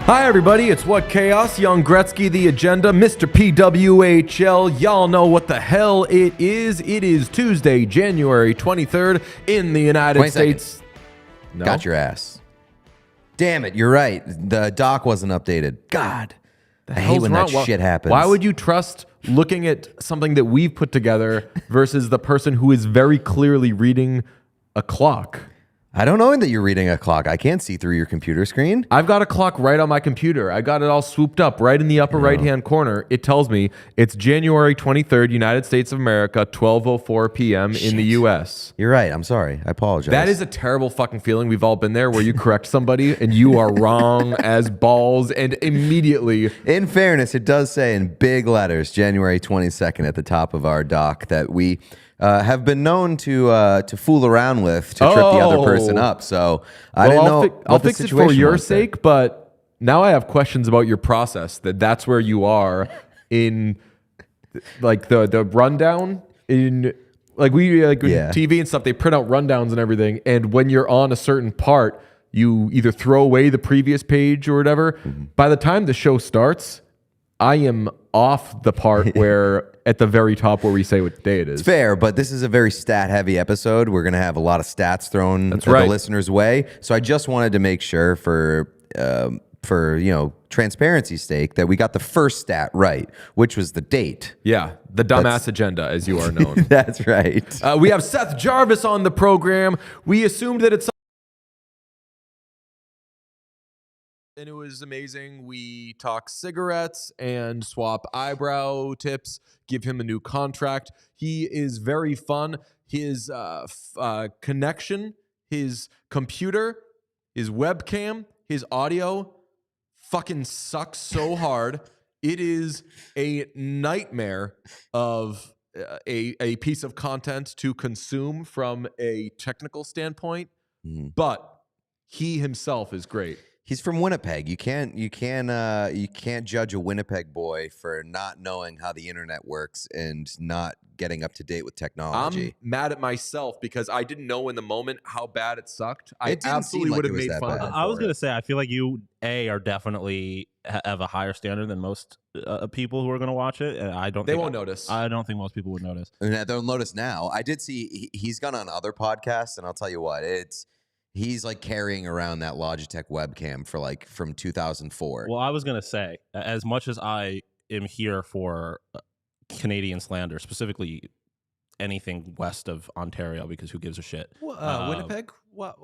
Hi everybody, it's What Chaos, Young Gretzky, The Agenda, Mr. PWHL. Y'all know what the hell it is. It is Tuesday, January 23rd in the United States. No? Got your ass. Damn it, you're right. The doc wasn't updated. God, I hate when that shit happens. Why would you trust looking at something that we've put together versus the person who is very clearly reading a clock? I don't know that you're reading a clock. I can't see through your computer screen. I've got a clock right on my computer. I got it all swooped up right in the upper right-hand corner. It tells me it's January 23rd, United States of America, 12:04 p.m. in the U.S. You're right. I'm sorry. I apologize. That is a terrible fucking feeling. We've all been there where you correct somebody and you are wrong as balls and immediately. In fairness, it does say in big letters, January 22nd at the top of our doc that we have been known to fool around with to trip the other person up. So I didn't know. I'll fix it for your sake, but now I have questions about your process. That's where you are in, like the rundown in TV and stuff. They print out rundowns and everything, and when you're on a certain part, you either throw away the previous page or whatever. Mm-hmm. By the time the show starts, I am off the part where at the very top where we say what day it is. It's fair, but this is a very stat-heavy episode. We're going to have a lot of stats thrown the listeners' way. So I just wanted to make sure for transparency's sake that we got the first stat right, which was the date. Yeah, the dumbass agenda, as you are known. That's right. We have Seth Jarvis on the program. We assumed that it's and it was amazing. We talk cigarettes and swap eyebrow tips, give him a new contract. He is very fun. His connection, his computer, his webcam, his audio fucking sucks so hard. It is a nightmare of a piece of content to consume from a technical standpoint, but he himself is great. He's from Winnipeg. You can't judge a Winnipeg boy for not knowing how the internet works and not getting up to date with technology. I'm mad at myself because I didn't know in the moment how bad it sucked. I absolutely would have made fun of it. I was going to say, I feel like you, are definitely have a higher standard than most people who are going to watch it. And they won't notice. I don't think most people would notice. They'll notice now. I did see he's gone on other podcasts, and I'll tell you what, he's like carrying around that Logitech webcam from 2004. Well, I was going to say, as much as I am here for Canadian slander, specifically anything west of Ontario, because who gives a shit? Winnipeg? What?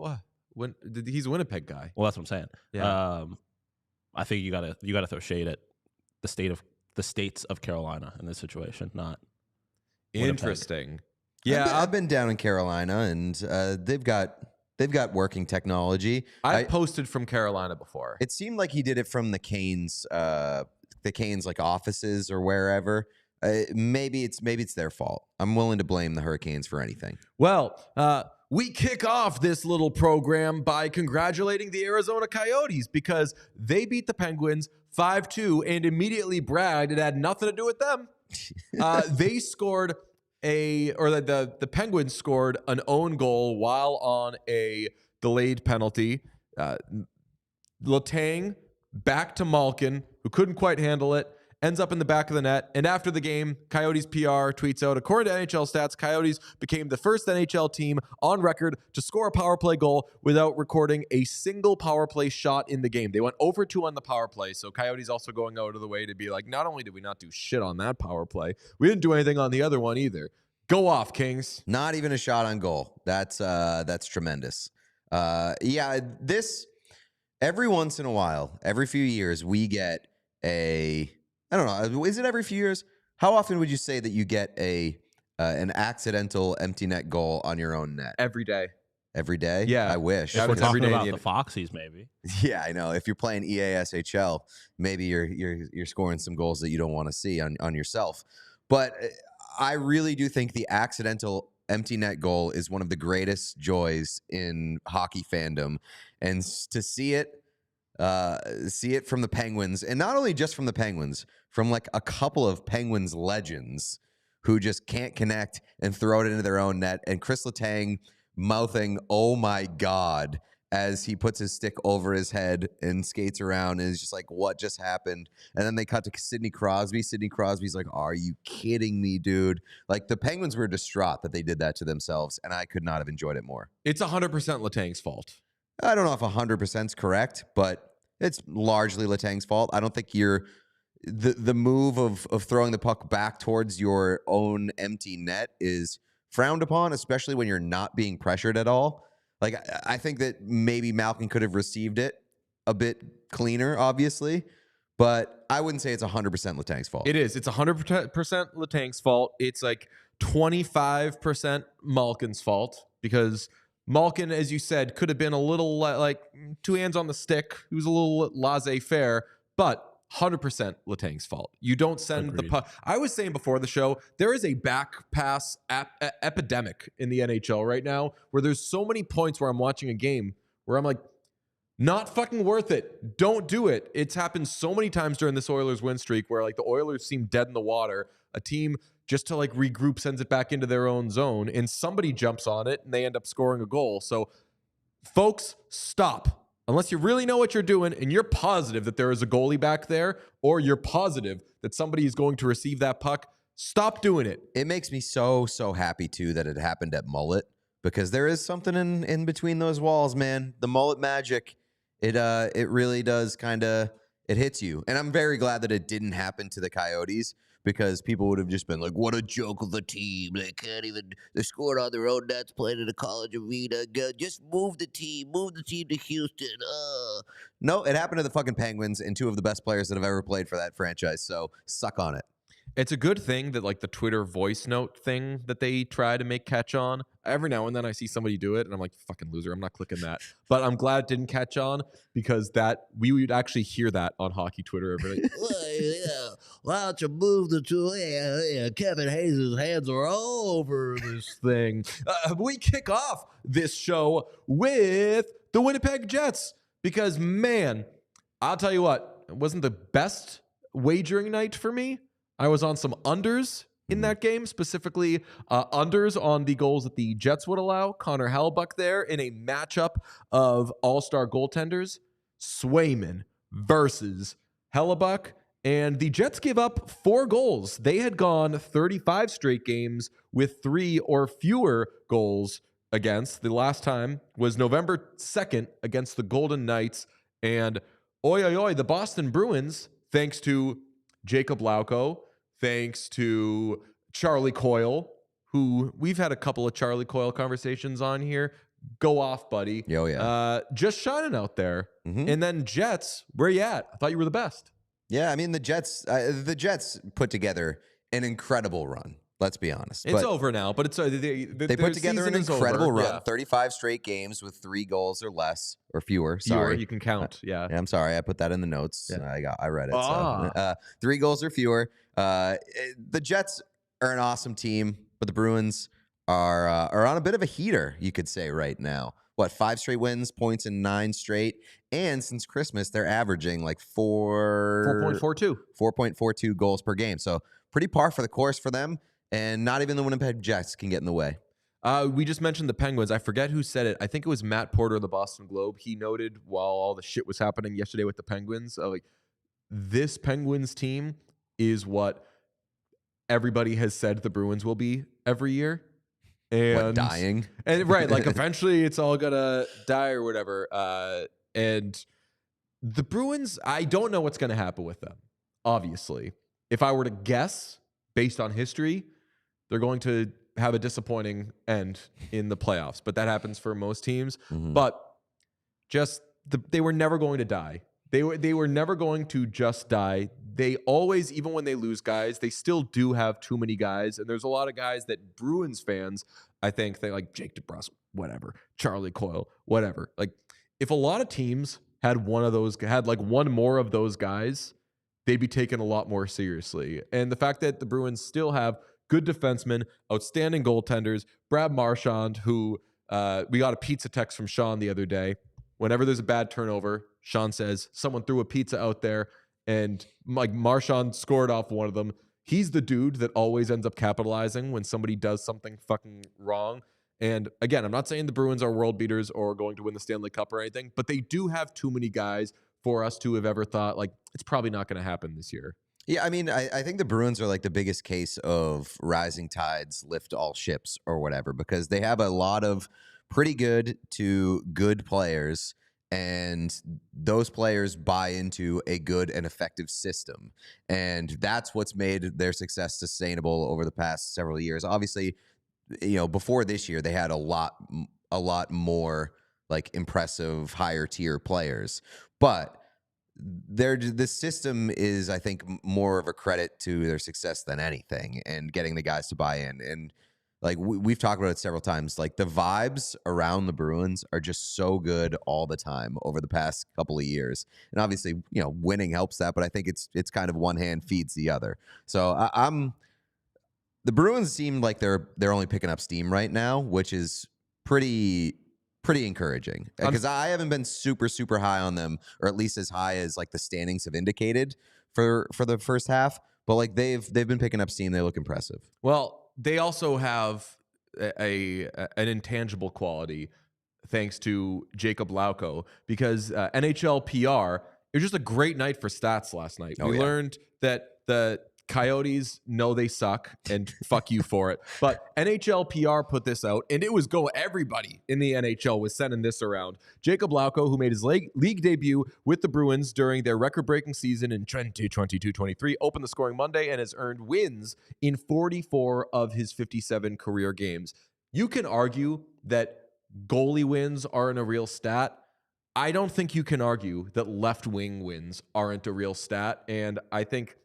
He's a Winnipeg guy. Well, that's what I'm saying. Yeah. I think you gotta throw shade at the states of Carolina in this situation, not interesting. Winnipeg. Yeah, I've been down in Carolina, and they've got working technology. I've posted from Carolina before. It seemed like he did it from the Canes like offices or wherever. Maybe it's their fault. I'm willing to blame the Hurricanes for anything. Well, we kick off this little program by congratulating the Arizona Coyotes because they beat the Penguins 5-2 and immediately bragged it had nothing to do with them. They scored the Penguins scored an own goal while on a delayed penalty. Letang back to Malkin, who couldn't quite handle it, ends up in the back of the net. And after the game, Coyotes PR tweets out, according to NHL stats, Coyotes became the first NHL team on record to score a power play goal without recording a single power play shot in the game. They went over 2 on the power play. So Coyotes also going out of the way to be like, not only did we not do shit on that power play, we didn't do anything on the other one either. Go off, Kings. Not even a shot on goal. That's tremendous. This every once in a while, every few years, we get a I don't know. Is it every few years? How often would you say that you get an accidental empty net goal on your own net? Every day. Every day? Yeah. I wish. If we're Every talking day about in the the- Foxies, maybe. Yeah, I know. If you're playing EASHL, maybe you're scoring some goals that you don't want to see on yourself. But I really do think the accidental empty net goal is one of the greatest joys in hockey fandom, and to see it from the Penguins, and not only just from the Penguins, from like a couple of Penguins legends who just can't connect and throw it into their own net, and Chris Letang mouthing, "Oh my God," as he puts his stick over his head and skates around and is just like, what just happened? And then they cut to Sidney Crosby. Sidney Crosby's like, are you kidding me, dude? Like, the Penguins were distraught that they did that to themselves, and I could not have enjoyed it more. It's 100% Letang's fault. I don't know if 100% is correct, but it's largely Letang's fault. I don't think the move of throwing the puck back towards your own empty net is frowned upon, especially when you're not being pressured at all. Like, I think that maybe Malkin could have received it a bit cleaner, obviously, but I wouldn't say it's 100% Letang's fault. It is. It's 100% Letang's fault. It's like 25% Malkin's fault, because Malkin, as you said, could have been a little like two hands on the stick. He was a little laissez-faire, but 100% Letang's fault. You don't send the puck. I was saying before the show, there is a back pass epidemic in the NHL right now, where there's so many points where I'm watching a game where I'm like, not fucking worth it. Don't do it. It's happened so many times during this Oilers win streak where like the Oilers seem dead in the water. A team just to like regroup sends it back into their own zone, and somebody jumps on it and they end up scoring a goal. So folks, stop. Unless you really know what you're doing and you're positive that there is a goalie back there, or you're positive that somebody is going to receive that puck, stop doing it. It makes me so happy, too, that it happened at Mullet, because there is something in between those walls, man. The Mullet magic, it really does kind of, it hits you. And I'm very glad that it didn't happen to the Coyotes, because people would have just been like, what a joke of the team. They can't even, they scored on their own nets, playing in a college arena. Just move the team to Houston. No, it happened to the fucking Penguins and two of the best players that have ever played for that franchise. So suck on it. It's a good thing that like the Twitter voice note thing that they try to make catch on. Every now and then I see somebody do it and I'm like, fucking loser, I'm not clicking that. But I'm glad it didn't catch on, because that we would actually hear that on hockey Twitter every day. Why don't you move the two? Kevin Hayes' hands are all over This thing. We kick off this show with the Winnipeg Jets, because man, I'll tell you what, it wasn't the best wagering night for me. I was on some unders in that game, specifically unders on the goals that the Jets would allow. Connor Hellebuyck there in a matchup of all-star goaltenders, Swayman versus Hellebuyck, and the Jets give up 4 goals. They had gone 35 straight games with 3 or fewer goals against. The last time was November 2nd against the Golden Knights, and the Boston Bruins, thanks to Jacob Lauko, thanks to Charlie Coyle, who we've had a couple of Charlie Coyle conversations on here. Go off, buddy. Oh, yeah. Just shining out there. And then Jets, where you at? I thought you were the best. Yeah, I mean, the Jets put together an incredible run. Let's be honest. It's over now, but it's they put together an incredible run. Yeah. 35 straight games with 3 goals or less, or fewer. Sorry, you can count. Yeah. I'm sorry. I put that in the notes. Yeah. I read it. So. 3 goals or fewer. The Jets are an awesome team, but the Bruins are on a bit of a heater, you could say, right now. What, 5 straight wins, points in 9 straight, and since Christmas they're averaging like 4.42 goals per game. So pretty par for the course for them, and not even the Winnipeg Jets can get in the way. We just mentioned the Penguins. I forget who said it. I think it was Matt Porter of the Boston Globe. He noted while all the shit was happening yesterday with the Penguins, like, this Penguins team is what everybody has said the Bruins will be every year. And dying. And right, like eventually it's all gonna die or whatever. And the Bruins, I don't know what's gonna happen with them. Obviously, if I were to guess based on history, they're going to have a disappointing end in the playoffs. But that happens for most teams. But just they were never going to die. They were never going to just die. They always, even when they lose guys, they still do have too many guys. And there's a lot of guys that Bruins fans, I think, they like Jake DeBrusk, whatever, Charlie Coyle, whatever. Like, if a lot of teams had like one more of those guys, they'd be taken a lot more seriously. And the fact that the Bruins still have good defensemen, outstanding goaltenders, Brad Marchand, who we got a pizza text from Sean the other day. Whenever there's a bad turnover, Sean says someone threw a pizza out there and like Marchand scored off one of them. He's the dude that always ends up capitalizing when somebody does something fucking wrong. And again, I'm not saying the Bruins are world beaters or going to win the Stanley Cup or anything, but they do have too many guys for us to have ever thought like it's probably not going to happen this year. Yeah, I mean, I think the Bruins are like the biggest case of rising tides lift all ships or whatever, because they have a lot of pretty good to good players, and those players buy into a good and effective system. And that's what's made their success sustainable over the past several years. Obviously, before this year, they had a lot more like impressive higher tier players, but the system is, I think, more of a credit to their success than anything, and getting the guys to buy in. And like we've talked about it several times, like the vibes around the Bruins are just so good all the time over the past couple of years. And obviously, winning helps that, but I think it's kind of one hand feeds the other. So the Bruins seem like they're only picking up steam right now, which is pretty encouraging, because I haven't been super high on them, or at least as high as like the standings have indicated for the first half. But like they've been picking up steam. They look impressive. Well, they also have an intangible quality thanks to Jacob Lauko, because NHL PR, it was just a great night for stats last night. We learned that the Coyotes know they suck, and fuck you for it. But NHL PR put this out, and it was everybody in the NHL was sending this around. Jacob Lauko, who made his league debut with the Bruins during their record-breaking season in 2022-23, opened the scoring Monday and has earned wins in 44 of his 57 career games. You can argue that goalie wins aren't a real stat. I don't think you can argue that left-wing wins aren't a real stat, and I think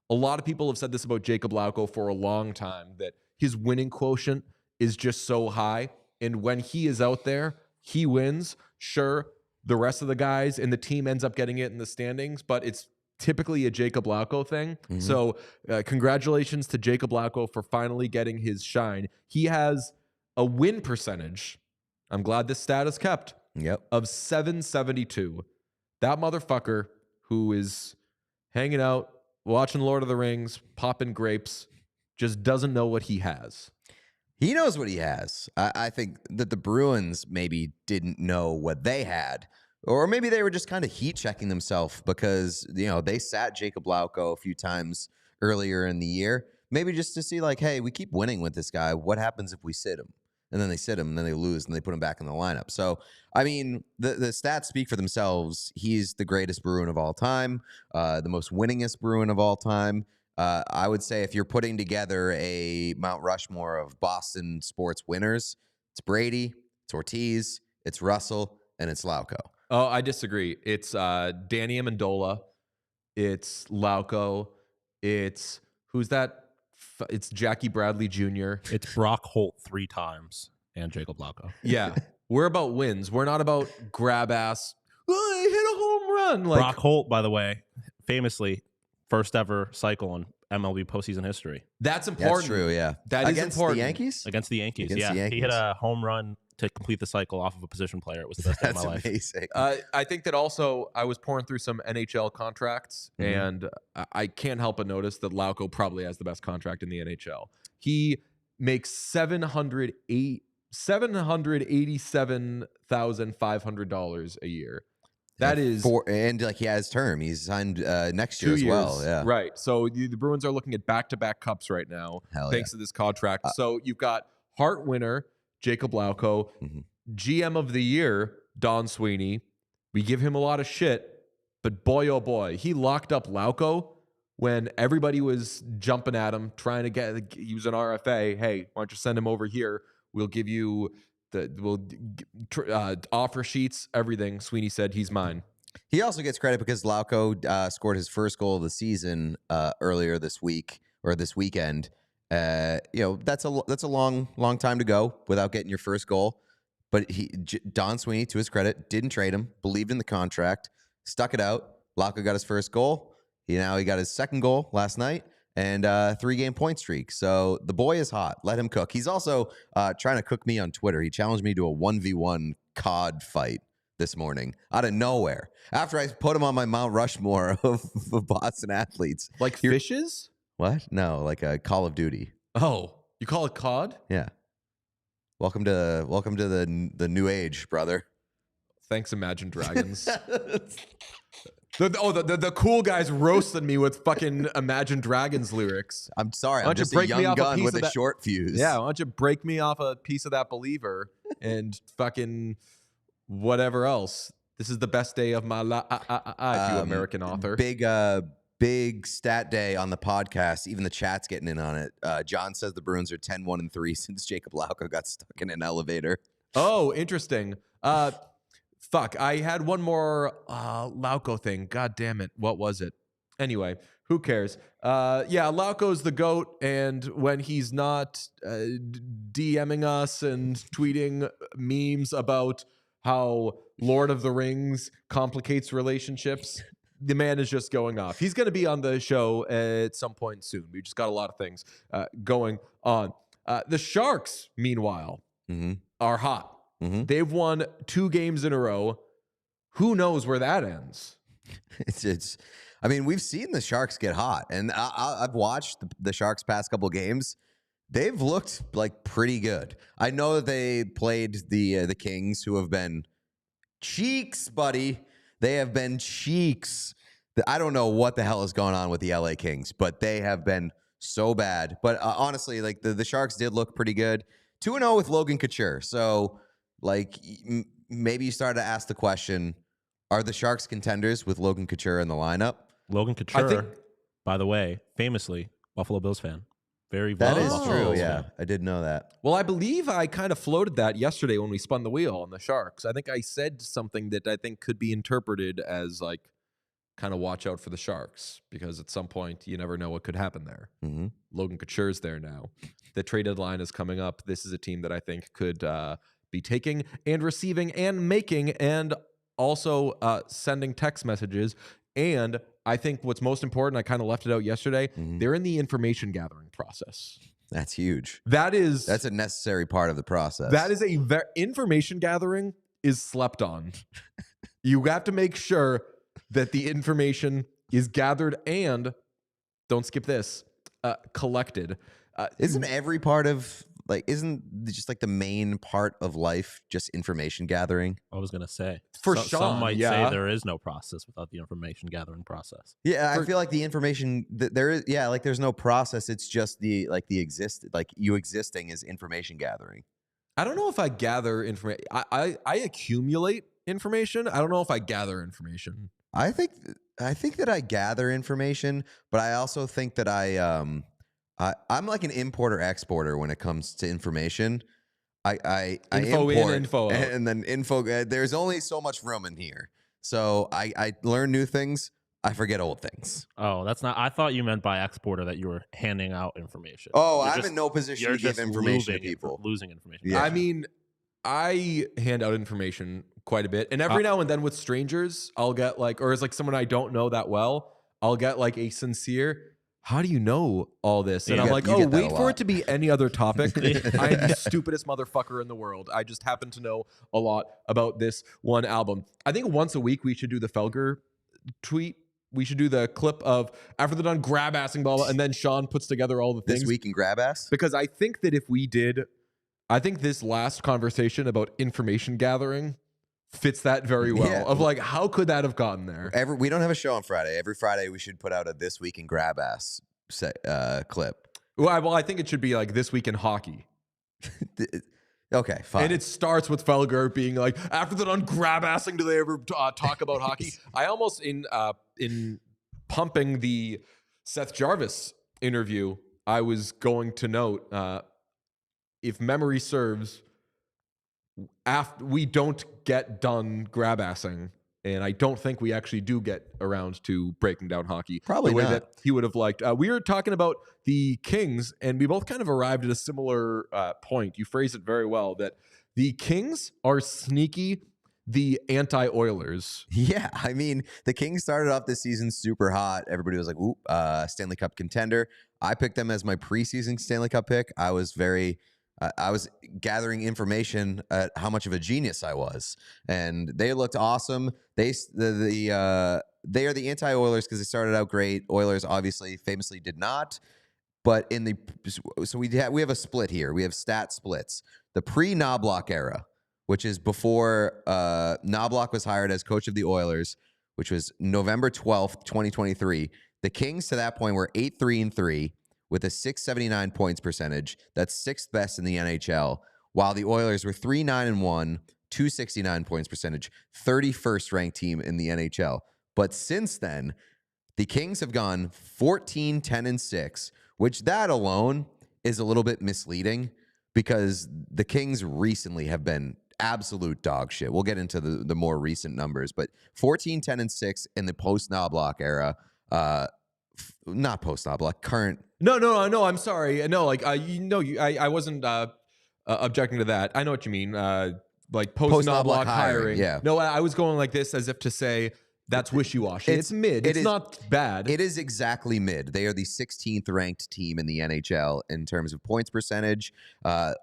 a lot of people have said this about Jacob Lauko for a long time, that his winning quotient is just so high. And when he is out there, he wins. Sure, the rest of the guys in the team ends up getting it in the standings, but it's typically a Jacob Lauko thing. Mm-hmm. So congratulations to Jacob Lauko for finally getting his shine. He has a win percentage, I'm glad this stat is kept, of 772. That motherfucker who is hanging out, watching Lord of the Rings, popping grapes, just doesn't know what he has. He knows what he has. I think that the Bruins maybe didn't know what they had, or maybe they were just kind of heat checking themselves, because they sat Jacob Lauko a few times earlier in the year, maybe just to see like, hey, we keep winning with this guy. What happens if we sit him? And then they sit him, and then they lose, and they put him back in the lineup. So, I mean, the stats speak for themselves. He's the greatest Bruin of all time, the most winningest Bruin of all time. I would say if you're putting together a Mount Rushmore of Boston sports winners, it's Brady, it's Ortiz, it's Russell, and it's Lauko. Oh, I disagree. It's Danny Amendola. It's Lauko. It's who's that? It's Jackie Bradley Jr. It's Brock Holt 3 times and Jacob Lauko. Yeah. We're about wins. We're not about grab ass. Oh, I hit a home run. Like, Brock Holt, by the way, famously first ever cycle in MLB postseason history. That's important. That's true, yeah. That is important. The Yankees? Against the Yankees, Against the Yankees. He hit a home run to complete the cycle off of a position player. It was the best day of my life. That's amazing. I think that also I was pouring through some NHL contracts, and I can't help but notice that Lauko probably has the best contract in the NHL. He makes $787,500 a year. That is and like he has term. He's signed next year 2 as years. well. Yeah, right. So the Bruins are looking at back-to-back cups right now, thanks to this contract. So you've got Hart winner Jacob Lauko, GM of the year Don Sweeney. We give him a lot of shit, but boy oh boy, he locked up Lauko when everybody was jumping at him, trying to use an RFA. Hey, why don't you send him over here? We'll give you offer sheets, everything. Sweeney said he's mine. He also gets credit because Lauko scored his first goal of the season earlier this week or this weekend. That's a long time to go without getting your first goal. But Don Sweeney, to his credit, didn't trade him, believed in the contract, stuck it out. Lauko got his first goal. He got his second goal last night and 3-game point streak. So the boy is hot. Let him cook. He's also trying to cook me on Twitter. He challenged me to a 1v1 COD fight this morning out of nowhere after I put him on my Mount Rushmore of Boston athletes. Like fishes? What? No, like a Call of Duty. Oh, you call it COD? Yeah. Welcome to the new age, brother. Thanks, Imagine Dragons. The cool guys roasted me with fucking Imagine Dragons lyrics. I'm sorry, I'm just a young gun with a short fuse. Yeah, why don't you break me off a piece of that believer and fucking whatever else. This is the best day of my life, you American author. Big stat day on the podcast. Even the chat's getting in on it. John says the Bruins are 10-1-3 since Jacob Lauko got stuck in an elevator. Oh, interesting. Fuck, I had one more Lauko thing. God damn it. What was it? Anyway, who cares? Yeah, Lauko's the GOAT, and when he's not DMing us and tweeting memes about how Lord of the Rings complicates relationships, the man is just going off. He's going to be on the show at some point soon. We just got a lot of things going on. The Sharks, meanwhile, are hot. Mm-hmm. They've won 2 games in a row. Who knows where that ends? I mean, we've seen the Sharks get hot, and I've watched the Sharks past couple games. They've looked like pretty good. I know that they played the Kings, who have been cheeks, buddy. They have been cheeks. I don't know what the hell is going on with the LA Kings, but they have been so bad. But honestly, like the Sharks did look pretty good. 2-0 with Logan Couture. So, like, maybe you started to ask the question, are the Sharks contenders with Logan Couture in the lineup? Logan Couture, by the way, famously Buffalo Bills fan. That is true, yeah. I did know that. Well, I believe I kind of floated that yesterday when we spun the wheel on the Sharks. I think I said something that I think could be interpreted as, like, kind of watch out for the Sharks, because at some point you never know what could happen there. Mm-hmm. Logan Couture's there now. The trade deadline is coming up. This is a team that I think could be taking and receiving and making and also sending text messages. And I think what's most important, I kind of left it out yesterday, they're in the information gathering process. That's huge. That's a necessary part of the process. That is information gathering is slept on. You have to make sure that the information is gathered and, don't skip this, collected. Isn't every part of, like, isn't just like the main part of life just information gathering? I was going to say. For Sean, some might say there is no process without the information gathering process. Yeah, I feel like the information, there is, yeah, like there's no process. It's just you existing is information gathering. I don't know if I gather information. I accumulate information. I don't know if I gather information. I think that I gather information, but I also think that I'm like an importer-exporter when it comes to information. I info import in, info out. And then info. There's only so much room in here, so I learn new things. I forget old things. Oh, that's not. I thought you meant by exporter that you were handing out information. Oh, I'm in no position to give information to people. Losing information. Yeah. I mean, I hand out information quite a bit, and every now and then with strangers, I'll get like, or as like someone I don't know that well, I'll get like a sincere, how do you know all this? And I'm like, oh, wait for it to be any other topic. I am the stupidest motherfucker in the world. I just happen to know a lot about this one album. I think once a week we should do the Felger tweet. We should do the clip of after they're done grab-assing ball, and then Sean puts together all the things. This week in grab-ass? Because I think that if we did, I think this last conversation about information gathering fits that very well. Yeah. Of like, how could that have gotten there? We don't have a show on Friday. Every Friday we should put out a This Week in Grab-Ass clip. Well, I think it should be like This Week in Hockey. Okay, fine. And it starts with Felger being like, after they're done grab-assing, do they ever talk about hockey? I almost, in pumping the Seth Jarvis interview, I was going to note, if memory serves, after we don't get done grab-assing And I don't think we actually do get around to breaking down hockey Probably the way not. that he would have liked. We were talking about the Kings, and we both kind of arrived at a similar point. You phrased it very well, that the Kings are sneaky, the anti-Oilers. Yeah, I mean, the Kings started off this season super hot. Everybody was like, ooh, Stanley Cup contender. I picked them as my preseason Stanley Cup pick. I was gathering information at how much of a genius I was, and they looked awesome. They are the anti-Oilers because they started out great. Oilers obviously famously did not, but we have a split here. We have stat splits. The pre-Knobloch era, which is before Knobloch was hired as coach of the Oilers, which was November 12th, 2023. The Kings to that point were 8-3-3 with a .679 points percentage. That's sixth best in the NHL, while the Oilers were 3-9-1, .269 points percentage, 31st ranked team in the NHL. But since then, the Kings have gone 14-10-6, which that alone is a little bit misleading because the Kings recently have been absolute dog shit. We'll get into the more recent numbers, but 14-10-6 in the post-Knobloch era, not post-Knobloch, current. No, I'm sorry. No, like I wasn't objecting to that. I know what you mean. Like post-Knobloch hiring. Yeah. No, I was going like this as if to say that's wishy-washy. It's mid. It's not bad. It is exactly mid. They are the 16th ranked team in the NHL in terms of points percentage.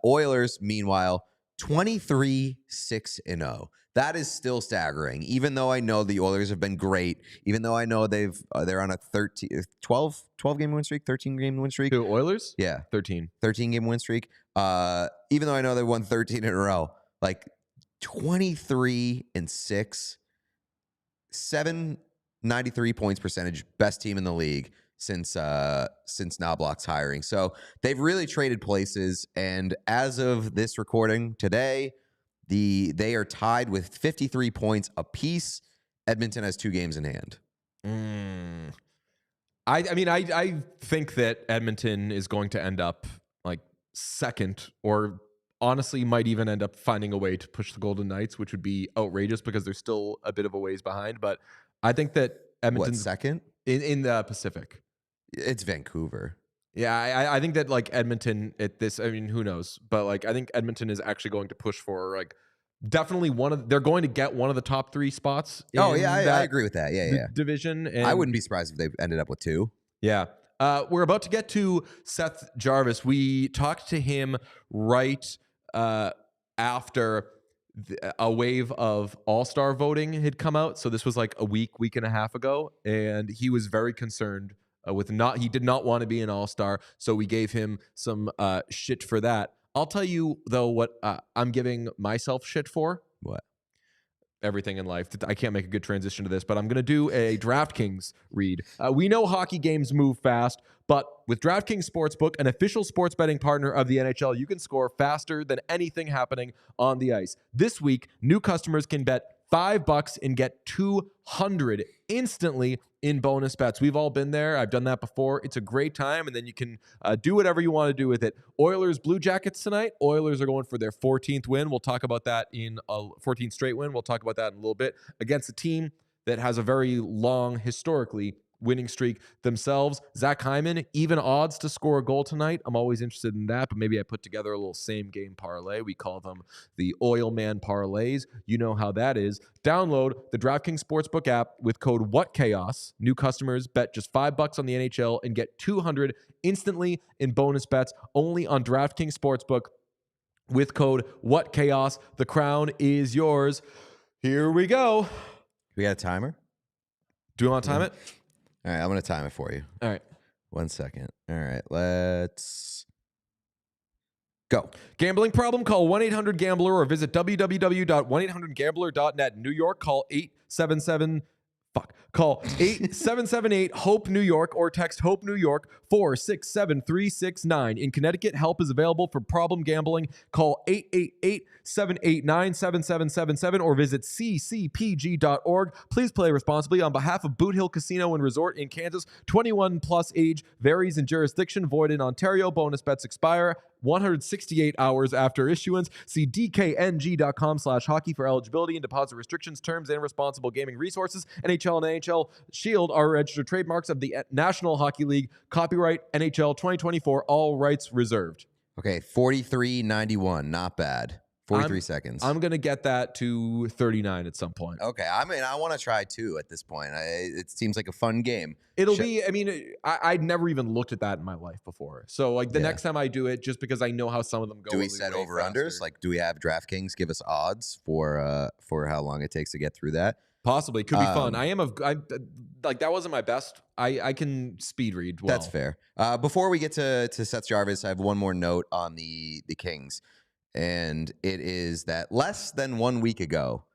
Oilers, meanwhile, 23-6-0. That is still staggering. Even though I know the Oilers have been great, even though I know they're on a 12 game win streak, 13 game win streak. The Oilers? Yeah, 13 game win streak. Even though I know they won 13 in a row, like 23-6, 793 points percentage, best team in the league since Knobloch's hiring. So they've really traded places, and as of this recording today, they are tied with 53 points apiece. Edmonton has 2 games in hand. I mean, I think that Edmonton is going to end up like second, or honestly might even end up finding a way to push the Golden Knights, which would be outrageous because they're still a bit of a ways behind. But I think that Edmonton's second in the Pacific. It's Vancouver. Yeah, I think that like Edmonton at this, I mean, who knows? But like I think Edmonton is actually going to push for like definitely they're going to get one of the top 3 spots. Oh yeah, I agree with that. Yeah. Division. And I wouldn't be surprised if they ended up with 2. Yeah. We're about to get to Seth Jarvis. We talked to him right after a wave of all-star voting had come out. So this was like a week and a half ago, and he was very concerned he did not want to be an all-star. So we gave him some shit for that. I'll tell you though what I'm giving myself shit for. What? Everything in life. I can't make a good transition to this, but I'm going to do a DraftKings read. We know hockey games move fast, but with DraftKings Sportsbook, an official sports betting partner of the NHL, you can score faster than anything happening on the ice. This week, new customers can bet $5 and get $200 instantly in bonus bets. We've all been there. I've done that before. It's a great time, and then you can do whatever you want to do with it. Oilers Blue Jackets tonight. Oilers are going for their 14th win. We'll talk about that in a 14th straight win. We'll talk about that in a little bit against a team that has a very long, historically winning streak themselves. Zach Hyman, even odds to score a goal tonight. I'm always interested in that, but maybe I put together a little same game parlay. We call them the Oil Man parlays. You know how that is. Download the DraftKings Sportsbook app with code WhatChaos. New customers bet just $5 on the NHL and get $200 instantly in bonus bets only on DraftKings Sportsbook with code WhatChaos. The crown is yours. Here we go. We got a timer? Do you want to time it? All right, I'm going to time it for you. All right. 1 second. All right, let's go. Gambling problem? Call 1-800-GAMBLER or visit www.1800gambler.net. New York, call 877-8-778-HOPE New York or text HOPE New York 467-369. In Connecticut, help is available for problem gambling. Call 888-789-7777 or visit ccpg.org. Please play responsibly. On behalf of Boot Hill Casino and Resort in Kansas, 21 plus age varies in jurisdiction, void in Ontario. Bonus bets expire 168 hours after issuance. See dkng.com/hockey for eligibility and deposit restrictions, terms, and responsible gaming resources. NHL and NHL Shield are registered trademarks of the National Hockey League. Copyright NHL 2024, all rights reserved. Okay, 43.91, not bad. 43 seconds. I'm going to get that to 39 at some point. Okay, I mean, I want to try too at this point. It seems like a fun game. It'll be, I mean, I'd never even looked at that in my life before. So, like, the next time I do it, just because I know how some of them go. Do we set over-unders? Like, do we have DraftKings give us odds for how long it takes to get through that? Possibly. Could be fun. Like, that wasn't my best. I can speed read well. That's fair. Before we get to Seth Jarvis, I have one more note on the Kings. And it is that less than 1 week ago,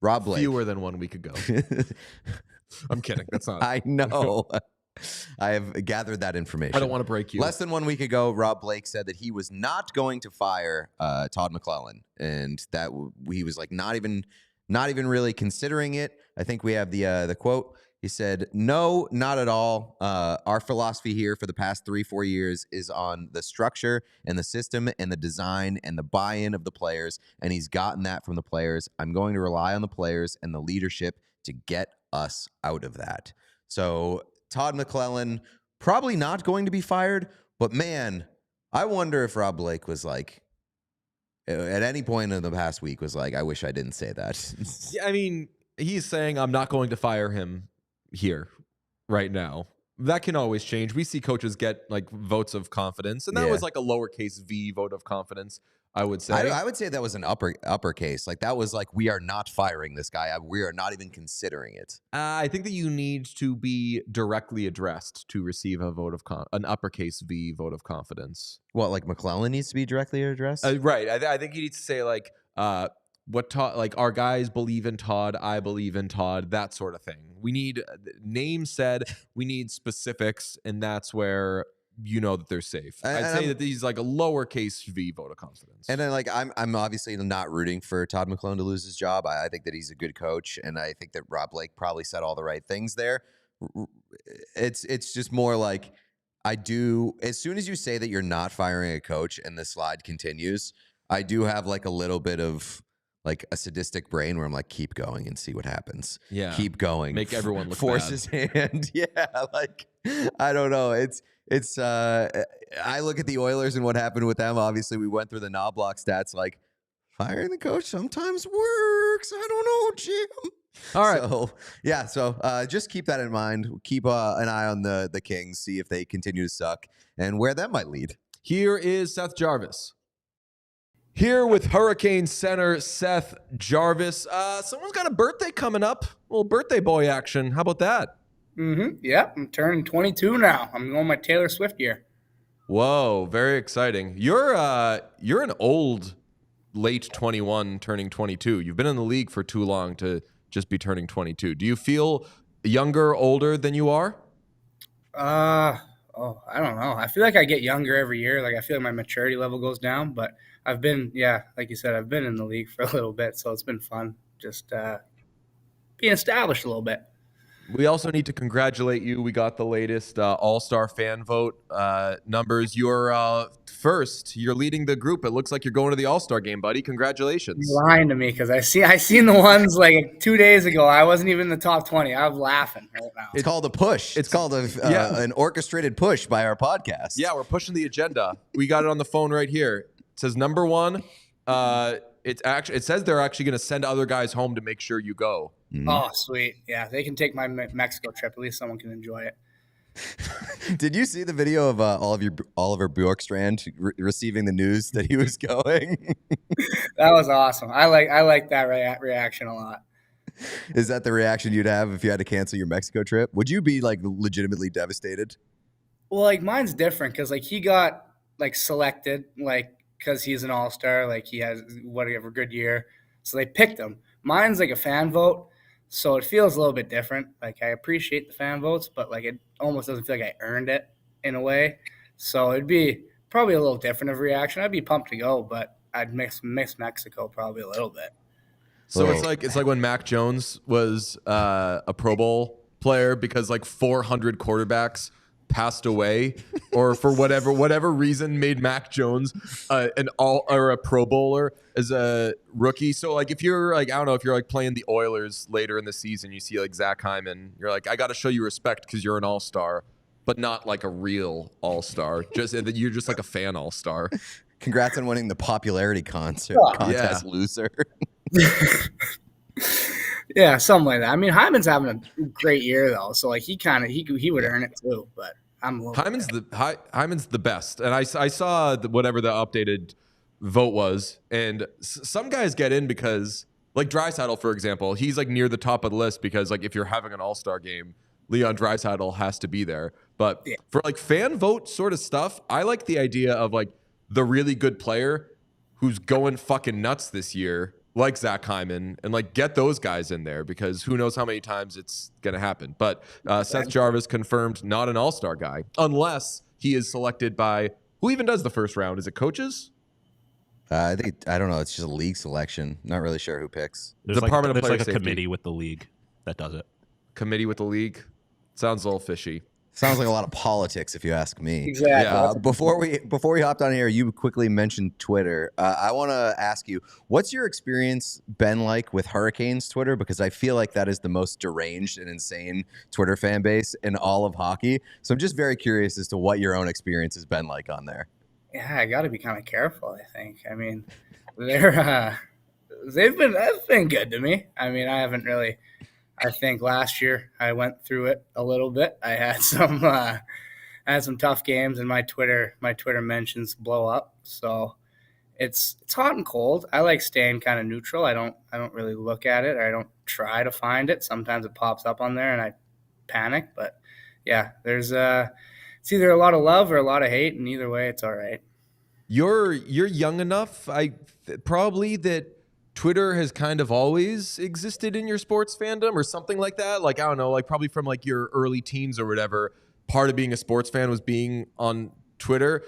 Rob Blake. Fewer than 1 week ago. I'm kidding. That's not. I know. I have gathered that information. I don't want to break you. Less than 1 week ago, Rob Blake said that he was not going to fire Todd McClellan, and that he was like not even really considering it. I think we have the quote. He said, "No, not at all. Our philosophy here for the past 3-4 years is on the structure and the system and the design and the buy-in of the players, and he's gotten that from the players. I'm going to rely on the players and the leadership to get us out of that." So Todd McClellan probably not going to be fired, but man, I wonder if Rob Blake was like, at any point in the past week, was like, I wish I didn't say that. Yeah, I mean, he's saying I'm not going to fire him here right now. That can always change. We see coaches get like votes of confidence, and that was like a lowercase v vote of confidence, I would say. I would say that was an uppercase. Like that was like, we are not firing this guy. We are not even considering it. I think that you need to be directly addressed to receive a vote of an uppercase v vote of confidence. What, like McClellan needs to be directly addressed? Right. I think you need to say like, what Todd, like our guys believe in Todd, I believe in Todd, that sort of thing. We need names said, we need specifics, and that's where you know that they're safe. I'd say that these like a lowercase v vote of confidence. And then like I'm obviously not rooting for Todd McClellan to lose his job. I think that he's a good coach, and I think that Rob Blake probably said all the right things there. It's just more like, I do, as soon as you say that you're not firing a coach and the slide continues, I do have like a little bit of like a sadistic brain where I'm like, keep going and see what happens. Yeah. Keep going. Make everyone look Force bad. his hand. Yeah. Like, I don't know. I look at the Oilers and what happened with them. Obviously, we went through the Knobloch stats. Like, firing the coach sometimes works. I don't know, Jim. All right. So, yeah. So just keep that in mind. Keep an eye on the Kings. See if they continue to suck and where that might lead. Here is Seth Jarvis. Here with Hurricane center Seth Jarvis. Someone's got a birthday coming up. A little birthday boy action. How about that? Yep, I'm turning 22 now. I'm going my Taylor Swift year. Whoa, very exciting. You're an old, late 21, turning 22. You've been in the league for too long to just be turning 22. Do you feel younger, older than you are? I don't know. I feel like I get younger every year. Like I feel like my maturity level goes down, but I've been, like you said, I've been in the league for a little bit, so it's been fun just being established a little bit. We also need to congratulate you. We got the latest All-Star fan vote numbers. You're first. You're leading the group. It looks like you're going to the All-Star game, buddy. Congratulations. You're lying to me because I seen the ones like 2 days ago. I wasn't even in the top 20. I was laughing right now. It's called a push. It's called an orchestrated push by our podcast. Yeah, we're pushing the agenda. We got it on the phone right here. It says number one. It says they're actually going to send other guys home to make sure you go. Mm-hmm. Oh, sweet. Yeah, they can take my Mexico trip. At least someone can enjoy it. Did you see the video of Oliver Bjorkstrand receiving the news that he was going? That was awesome. I like that reaction a lot. Is that the reaction you'd have if you had to cancel your Mexico trip? Would you be like legitimately devastated? Well, like mine's different because like he got like selected like because he's an all-star, like he has whatever good year, so they picked him. Mine's like a fan vote, so it feels a little bit different. Like I appreciate the fan votes, but like it almost doesn't feel like I earned it in a way. So it'd be probably a little different of a reaction. I'd be pumped to go, but I'd miss Mexico probably a little bit. So it's like when Mac Jones was a Pro Bowl player because like 400 quarterbacks passed away or for whatever reason made Mac Jones a Pro Bowler as a rookie. So like if you're like, I don't know, if you're like playing the Oilers later in the season, you see like Zach Hyman, you're like, I got to show you respect because you're an all-star, but not like a real all-star. Just that you're just like a fan all-star. Congrats on winning the popularity contest, loser. Yeah, something like that. I mean, Hyman's having a great year though, so like he would earn it too. But Hyman's the best, and I saw whatever the updated vote was, and some guys get in because like Draisaitl, for example, he's like near the top of the list because like if you're having an all-star game, Leon Draisaitl has to be there. But for like fan vote sort of stuff, I like the idea of like the really good player who's going fucking nuts this year, like Zach Hyman, and like get those guys in there because who knows how many times it's going to happen. But Seth Jarvis confirmed not an all-star guy unless he is selected by who even does the first round? Is it coaches? I don't know. It's just a league selection. Not really sure who picks. There's Department of Player like a Safety. committee with the league that does it. Committee with the league? Sounds a little fishy. Sounds like a lot of politics, if you ask me. Exactly. Yeah. Before we hopped on here, you quickly mentioned Twitter. I want to ask you, what's your experience been like with Hurricanes Twitter? Because I feel like that is the most deranged and insane Twitter fan base in all of hockey. So I'm just very curious as to what your own experience has been like on there. Yeah, I got to be kind of careful. I think. I mean, they've been good to me. I mean, I haven't really. I think last year I went through it a little bit. I had some tough games, and my Twitter mentions blow up. So it's hot and cold. I like staying kind of neutral. I don't really look at it, or I don't try to find it. Sometimes it pops up on there, and I panic. But yeah, there's it's either a lot of love or a lot of hate, and either way, it's all right. You're young enough, probably that Twitter has kind of always existed in your sports fandom or something like that. Like, I don't know, like probably from like your early teens or whatever, part of being a sports fan was being on Twitter.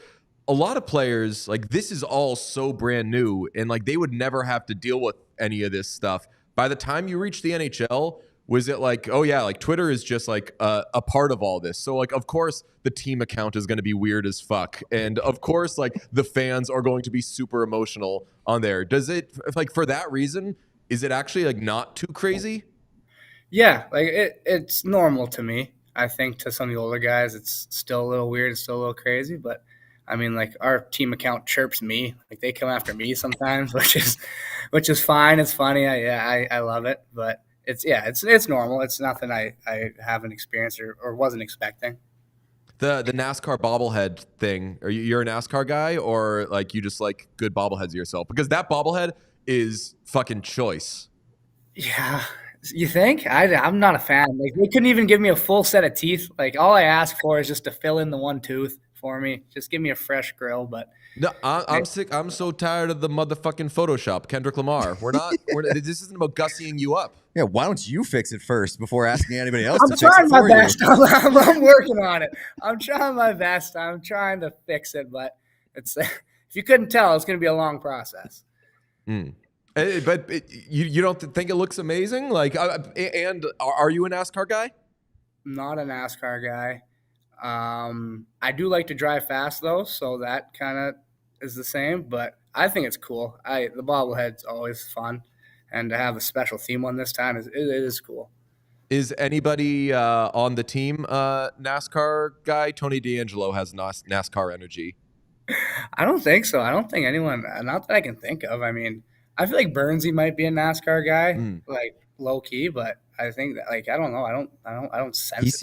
A lot of players, like this is all so brand new and like they would never have to deal with any of this stuff. By the time you reach the NHL, was it like, oh yeah, like Twitter is just like a part of all this. So like, of course the team account is going to be weird as fuck. And of course, like the fans are going to be super emotional on there. Does it like for that reason, is it actually like not too crazy? Yeah, like it's normal to me. I think to some of the older guys, it's still a little weird. It's still a little crazy, but I mean, like our team account chirps me. Like they come after me sometimes, which is fine. It's funny. I love it, but it's normal. It's nothing I haven't experienced or wasn't expecting. The NASCAR bobblehead thing. You're a NASCAR guy or like you just like good bobbleheads yourself? Because that bobblehead is fucking choice. Yeah, you think? I'm not a fan. Like they couldn't even give me a full set of teeth. Like all I ask for is just to fill in the one tooth for me. Just give me a fresh grill. But no, I'm sick. I'm so tired of the motherfucking Photoshop. Kendrick Lamar. This isn't about gussying you up. Yeah, why don't you fix it first before asking anybody else I'm to fix trying it my for best. you? I'm working on it. I'm trying my best. I'm trying to fix it, but it's if you couldn't tell, it's going to be a long process. But you don't think it looks amazing? Like, and are you a NASCAR guy? Not a NASCAR guy. I do like to drive fast though, so that kind of is the same. But I think it's cool. The bobblehead's always fun, and to have a special theme one this time it is cool. Is anybody on the team NASCAR guy? Tony D'Angelo has NASCAR energy. I don't think so. I don't think anyone. Not that I can think of. I mean, I feel like Burnsy might be a NASCAR guy, like low key, but I think that like I don't know. I don't sense.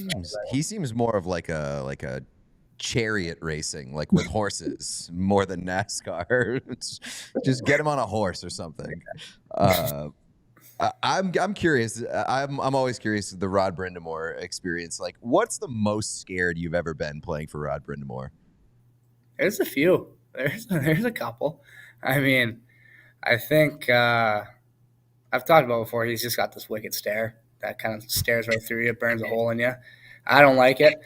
He seems more of like a chariot racing, like with horses, more than NASCAR. Just get him on a horse or something. I'm curious. I'm always curious the Rod Brind'Amour experience. Like, what's the most scared you've ever been playing for Rod Brind'Amour? There's a few. There's a couple. I mean, I think I've talked about before. He's just got this wicked stare that kind of stares right through you, burns a hole in you. I don't like it.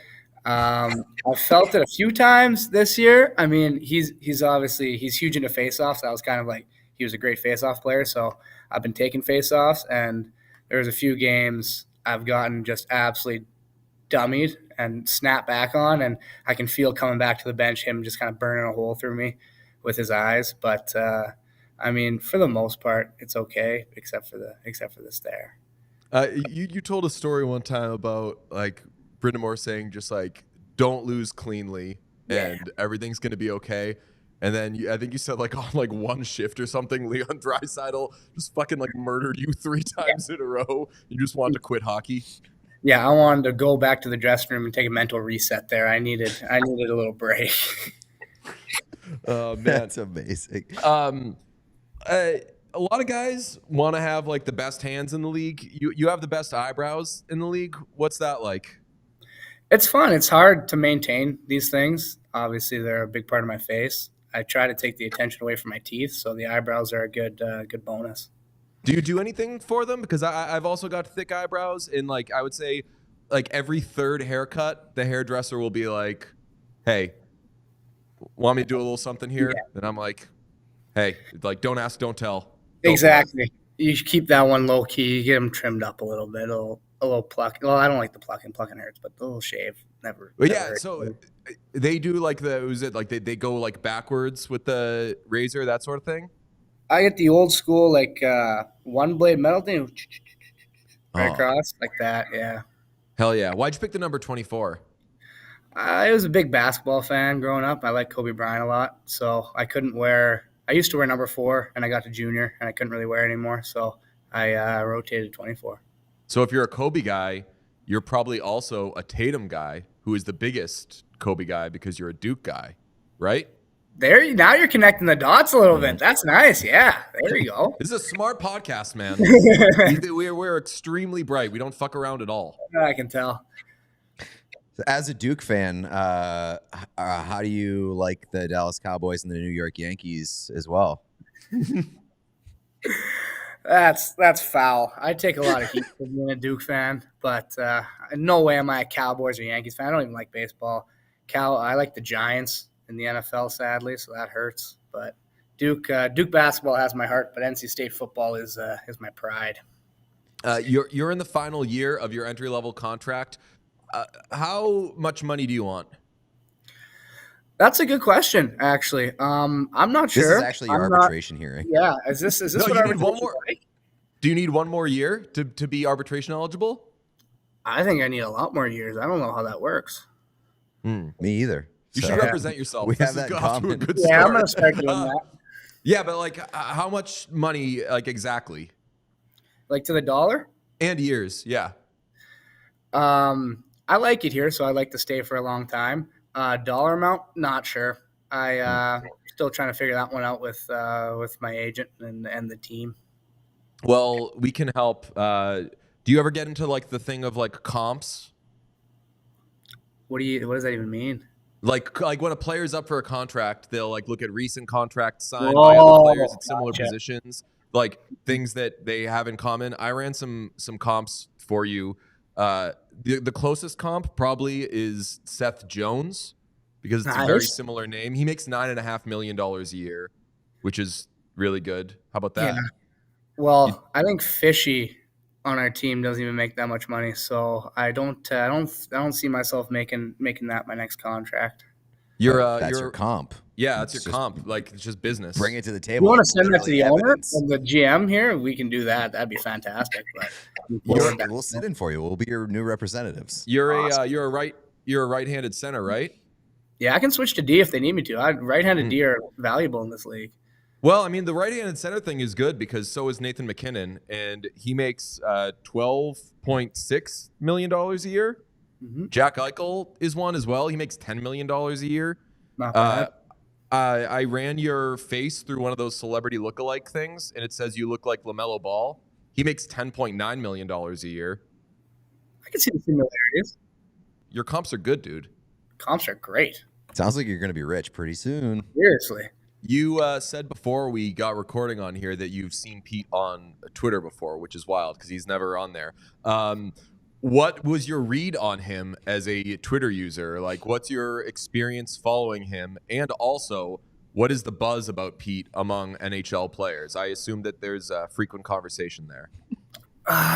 I've felt it a few times this year. I mean, he's huge into faceoffs. I was kind of like he was a great faceoff player, so I've been taking faceoffs, and there's a few games I've gotten just absolutely dummied and snap back on, and I can feel coming back to the bench him just kind of burning a hole through me with his eyes. But I mean, for the most part, it's okay, except for the stare. You told a story one time about like Brindamore saying just like don't lose cleanly and everything's gonna be okay. And then I think you said like on like one shift or something, Leon Draisaitl just fucking like murdered you 3 times in a row. You just wanted to quit hockey. Yeah, I wanted to go back to the dressing room and take a mental reset there. I needed a little break. Man, That's amazing. A lot of guys want to have like the best hands in the league. You have the best eyebrows in the league. What's that like? It's fun. It's hard to maintain these things. Obviously, they're a big part of my face. I try to take the attention away from my teeth, so the eyebrows are a good bonus. Do you do anything for them? Because I've also got thick eyebrows, and like I would say, like every 3rd haircut, the hairdresser will be like, "Hey, want me to do a little something here?" Yeah. And I'm like, "Hey, like don't ask, don't tell." Exactly. You should keep that one low key. You get them trimmed up a little bit, a little pluck. Well, I don't like the plucking. Plucking hurts, but the little shave never. Well, yeah. So they do like they go like backwards with the razor, that sort of thing. I get the old school like one blade metal thing, right across like that. Yeah. Hell yeah! Why'd you pick the number 24? I was a big basketball fan growing up. I like Kobe Bryant a lot, so I couldn't wear. I used to wear number 4, and I got to junior, and I couldn't really wear it anymore, so I rotated 24. So if you're a Kobe guy, you're probably also a Tatum guy, who is the biggest Kobe guy because you're a Duke guy, right? Now you're connecting the dots a little bit. That's nice. Yeah, there you go. This is a smart podcast, man. We're extremely bright. We don't fuck around at all. I can tell. As a Duke fan, how do you like the Dallas Cowboys and the New York Yankees as well? That's foul. I take a lot of heat for being a Duke fan, but no way am I a Cowboys or Yankees fan. I don't even like baseball. I like the Giants in the NFL, sadly, so that hurts. But Duke basketball has my heart, but NC State football is my pride. You're in the final year of your entry-level contract. How much money do you want? That's a good question, actually. I'm not sure. This is actually your arbitration hearing. Yeah. Is this no, what you need one more? Like? Do you need one more year to be arbitration eligible? I think I need a lot more years. I don't know how that works. Me either. You should represent yourself. We have that in common. Yeah, I'm going to start doing that. Yeah, but like how much money, like exactly? Like to the dollar? And years, yeah. I like it here, so I like to stay for a long time. Dollar amount, not sure. I still trying to figure that one out with my agent and the team. Well, we can help. Do you ever get into like the thing of like comps? What does that even mean? Like when a player's up for a contract, they'll like look at recent contracts signed by other players at similar positions, like things that they have in common. I ran some comps for you. The closest comp probably is Seth Jones because it's a very similar name. He makes $9.5 million a year, which is really good. How about that? Yeah. Well, I think Fishy on our team doesn't even make that much money, so I don't see myself making that my next contract. That's your comp. Yeah, that's your comp. Like it's just business. Bring it to the table. You want to send that to the owner and the GM here? We can do that. That'd be fantastic. But we'll sit in for you. We'll be your new representatives. You're a right-handed center, right? Yeah, I can switch to D if they need me to. Right-handed D are valuable in this league. Well, I mean, the right-handed center thing is good because so is Nathan McKinnon, and he makes $12.6 million a year. Mm-hmm. Jack Eichel is one as well. He makes $10 million a year. Not bad. I ran your face through one of those celebrity lookalike things, and it says you look like LaMelo Ball. He makes $10.9 million a year. I can see the similarities. Your comps are good, dude. Comps are great. Sounds like you're going to be rich pretty soon. Seriously. You said before we got recording on here that you've seen Pete on Twitter before, which is wild because he's never on there. What was your read on him as a Twitter user? Like, what's your experience following him? And also, what is the buzz about Pete among NHL players? I assume that there's a frequent conversation there.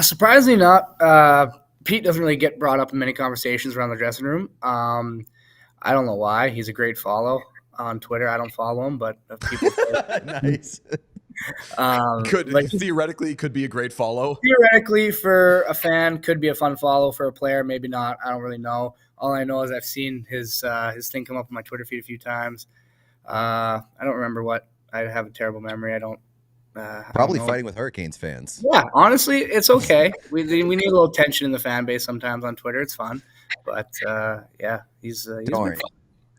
Surprisingly not. Pete doesn't really get brought up in many conversations around the dressing room. I don't know why. He's a great follow on Twitter. I don't follow him, but people Nice. Theoretically could be a great follow. Theoretically, for a fan, could be a fun follow. For a player, maybe not. I don't really know. All I know is I've seen his thing come up on my Twitter feed a few times. I don't remember what. I have a terrible memory. I don't. Probably fighting with Hurricanes fans. Yeah, honestly, it's okay. We need a little tension in the fan base sometimes on Twitter. It's fun, but yeah, he's Don't worry.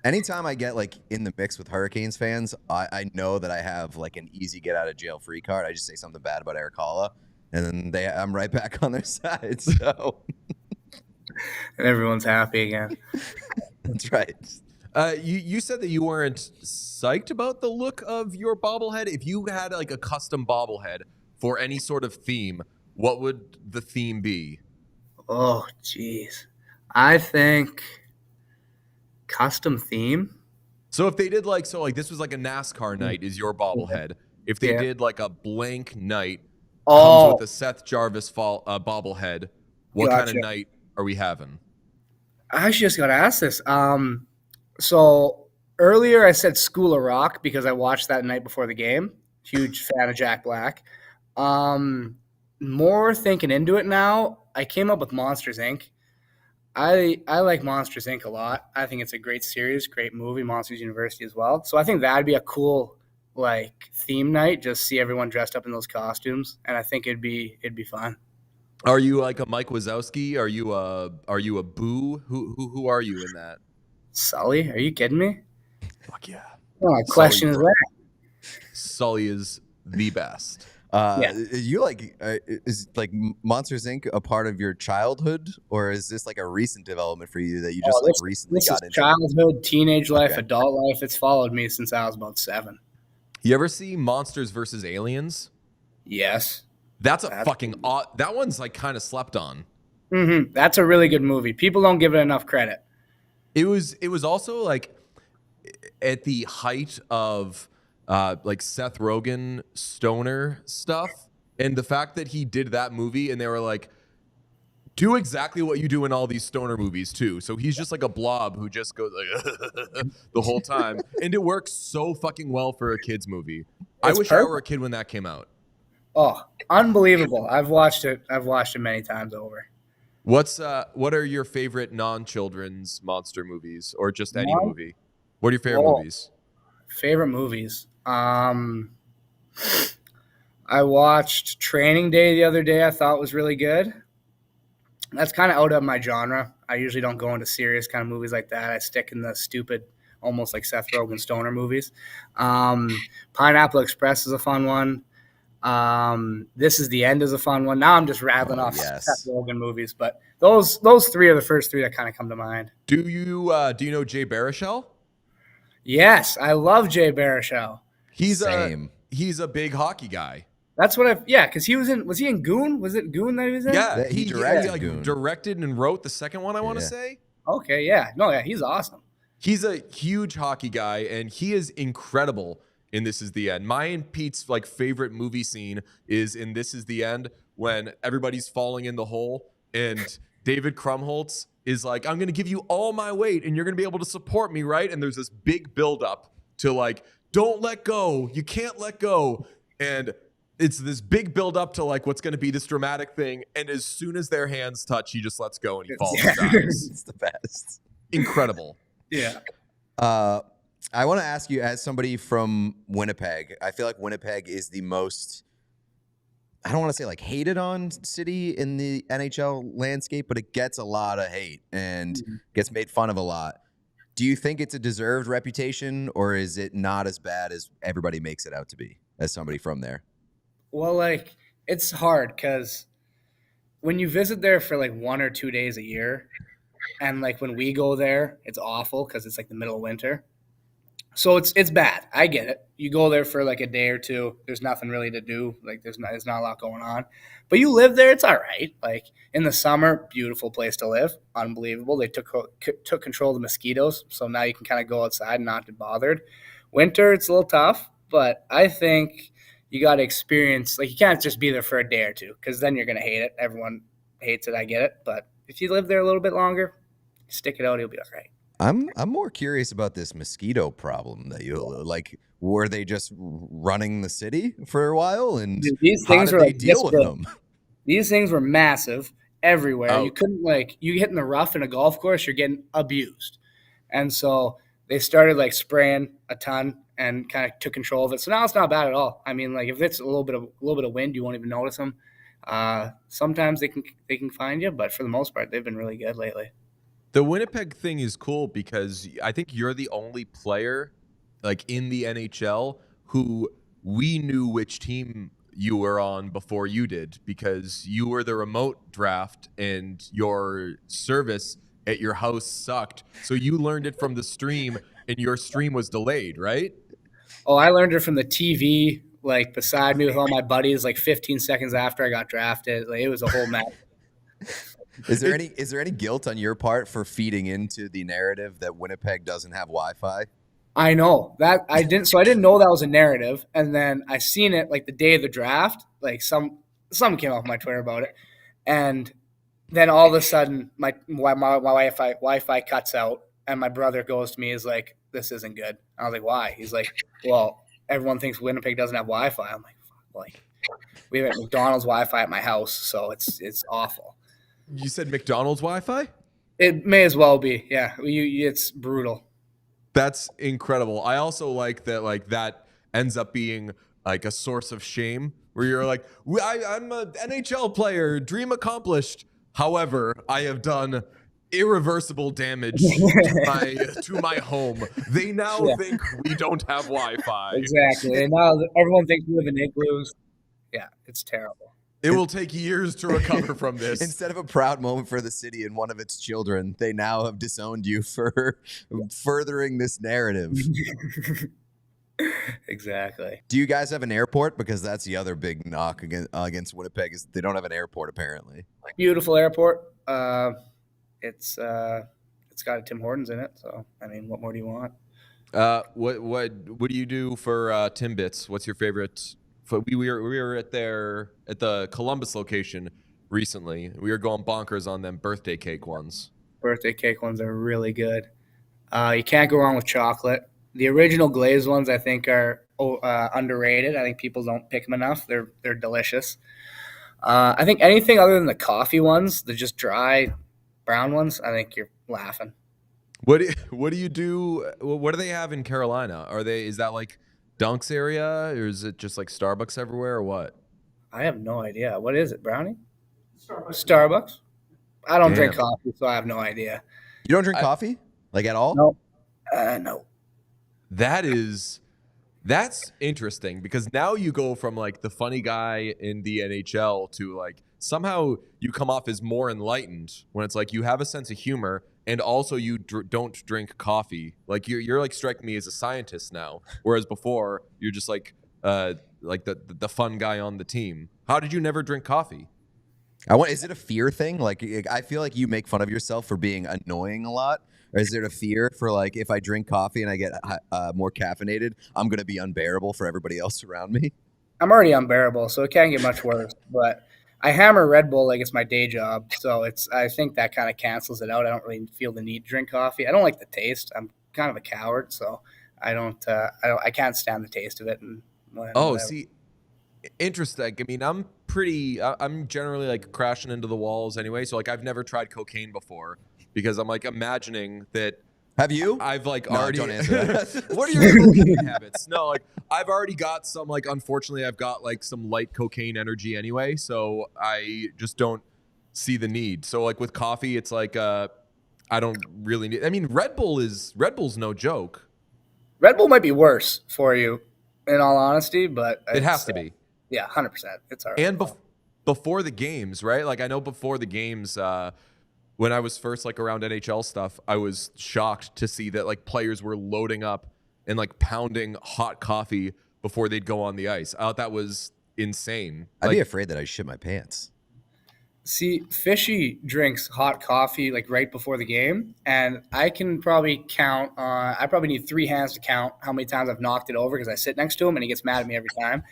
Anytime I get like in the mix with Hurricanes fans, I know that I have like an easy get out of jail free card. I just say something bad about Eric Halla, and then I'm right back on their side. So, and everyone's happy again. That's right. You said that you weren't psyched about the look of your bobblehead. If you had like a custom bobblehead for any sort of theme, what would the theme be? Oh, geez. I think custom theme. So if they did like this was like a NASCAR night is your bobblehead. If they did like a blank night comes with a Seth Jarvis bobblehead, what kind of night are we having? I actually just got asked this. So earlier I said School of Rock because I watched that night before the game. Huge fan of Jack Black. More thinking into it now, I came up with Monsters, Inc. I like Monsters, Inc. a lot. I think it's a great series, great movie, Monsters University as well. So I think that'd be a cool like theme night, just see everyone dressed up in those costumes, and I think it'd be fun. Are you like a Mike Wazowski? Are you a Boo? Who are you in that? Sully? Are you kidding me? Fuck yeah. What question is that? Sully is the best. You like is like Monsters Inc. a part of your childhood, or is this like a recent development for you that you just recently got into? Childhood, teenage life, adult life. It's followed me since I was about 7. You ever see Monsters vs. Aliens? Yes. That's fucking odd. That one's like kind of slept on. Mm-hmm. That's a really good movie. People don't give it enough credit. It was also like at the height of like Seth Rogen stoner stuff, and the fact that he did that movie and they were like, do exactly what you do in all these stoner movies too. So he's just like a blob who just goes like the whole time, and it works so fucking well for a kids movie. I wish I were a kid when that came out. Oh, unbelievable! I've watched it many times over. What are your favorite non-children's monster movies, or just any movie? What are your favorite movies? Favorite movies. I watched Training Day the other day. I thought was really good. That's kind of out of my genre. I usually don't go into serious kind of movies like that. I stick in the stupid, almost like Seth Rogen stoner movies. Pineapple Express is a fun one. This Is the End is a fun one. Now I'm just rattling off Seth Rogen movies, but those 3 are the first 3 that kind of come to mind. Do you know Jay Baruchel? Yes, I love Jay Baruchel. He's a big hockey guy. That's what because was he in Goon? Was it Goon that he was in? Yeah, he directed and wrote the second one, I want to say. Okay, yeah. No, yeah, he's awesome. He's a huge hockey guy, and he is incredible in This Is the End. My and Pete's like favorite movie scene is in This Is the End when everybody's falling in the hole, and David Krumholtz is like, I'm going to give you all my weight, and you're going to be able to support me, right? And there's this big buildup to like, don't let go. You can't let go. And it's this big build up to like what's going to be this dramatic thing, and as soon as their hands touch, he just lets go and he falls and dies. It's the best. Incredible. Yeah. I want to ask you, as somebody from Winnipeg, I feel like Winnipeg is the most, I don't want to say like hated on city in the NHL landscape, but it gets a lot of hate and gets made fun of a lot. Do you think it's a deserved reputation, or is it not as bad as everybody makes it out to be, as somebody from there? Well, like, it's hard because when you visit there for like 1 or 2 days a year, and like when we go there, it's awful because it's like the middle of winter. So it's bad. I get it. You go there for like a day or 2. There's nothing really to do. Like there's not a lot going on. But you live there, it's all right. Like in the summer, beautiful place to live. Unbelievable. They took control of the mosquitoes, so now you can kind of go outside and not get bothered. Winter, it's a little tough, but I think you got to experience, like you can't just be there for a day or 2 because then you're going to hate it. Everyone hates it. I get it. But if you live there a little bit longer, stick it out, you'll be all right. I'm more curious about this mosquito problem that you like. Were they just running the city for a while, and Dude, these how things did were they like deal this with big. them? These things were massive everywhere. Oh. You couldn't you hit in the rough in a golf course, you're getting abused. And so they started like spraying a ton and kind of took control of it. So now it's not bad at all. I mean, like if it's a little bit of wind, you won't even notice them. Sometimes they can find you, but for the most part, they've been really good lately. The Winnipeg thing is cool because I think you're the only player like in the NHL who we knew which team you were on before you did, because you were the remote draft and your service at your house sucked. So you learned it from the stream and your stream was delayed, right? Oh, I learned it from the TV, like beside me with all my buddies, like 15 seconds after I got drafted. Like it was a whole mess. Is there any guilt on your part for feeding into the narrative that Winnipeg doesn't have Wi-Fi? I know that I didn't know that was a narrative, and then I seen it like the day of the draft, like something came off my Twitter about it, and then all of a sudden my Wi-Fi cuts out, and my brother goes to me, is like, "This isn't good." I was like, "Why?" He's like, "Well, everyone thinks Winnipeg doesn't have Wi-Fi." I'm like, "Fuck, like we have McDonald's Wi-Fi at my house, so it's awful." You said McDonald's Wi-Fi? It may as well be, yeah. It's brutal. That's incredible. I also like that ends up being like a source of shame where you're like, I'm an NHL player, dream accomplished. However, I have done irreversible damage to my home. They now think we don't have Wi-Fi. Exactly. And now everyone thinks we live in igloos. Yeah, it's terrible. It will take years to recover from this. Instead of a proud moment for the city and one of its children, they now have disowned you for furthering this narrative. Exactly. Do you guys have an airport? Because that's the other big knock against Winnipeg, is they don't have an airport apparently. Beautiful airport. It's got a Tim Hortons in it. So I mean, what more do you want? What do you do for Timbits? What's your favorite? We were at the Columbus location recently. We were going bonkers on them birthday cake ones. Birthday cake ones are really good. You can't go wrong with chocolate. The original glazed ones, I think, are underrated. I think people don't pick them enough. They're delicious. I think anything other than the coffee ones, the just dry brown ones, I think you're laughing. What do you do? What do they have in Carolina? Is that like Dunks area, or is it just like Starbucks everywhere, or what? I have no idea. What is it, brownie? Starbucks? I don't drink coffee, so I have no idea. You don't drink coffee? Like at all? No. No. That's interesting, because now you go from like the funny guy in the NHL to like somehow you come off as more enlightened when it's like you have a sense of humor and also you don't drink coffee. Like you're like striking me as a scientist now, whereas before you're just like the fun guy on the team. How did you never drink coffee? Is it a fear thing? Like I feel like you make fun of yourself for being annoying a lot. Or is there a fear for like if I drink coffee and I get more caffeinated, I'm going to be unbearable for everybody else around me? I'm already unbearable, so it can't get much worse. But I hammer Red Bull like it's my day job, so I think that kind of cancels it out. I don't really feel the need to drink coffee. I don't like the taste. I'm kind of a coward, so I can't stand the taste of it. And see, interesting. I mean, I'm generally like crashing into the walls anyway. So like I've never tried cocaine before because I'm like imagining that. Have you? I've like no, already. Don't answer that. What are your cocaine habits? No, like I've already got some. Like unfortunately, I've got like some light cocaine energy anyway, so I just don't see the need. So like with coffee, it's like I don't really need. I mean, Red Bull's no joke. Red Bull might be worse for you, in all honesty, but it has to be. Yeah, 100%. It's all right. And before the games, right? Like I know before the games. When I was first like around NHL stuff, I was shocked to see that like players were loading up and like pounding hot coffee before they'd go on the ice. I thought that was insane. I'd be afraid that I shit my pants. See, Fishy drinks hot coffee like right before the game, and I can probably count. I probably need 3 hands to count how many times I've knocked it over because I sit next to him and he gets mad at me every time.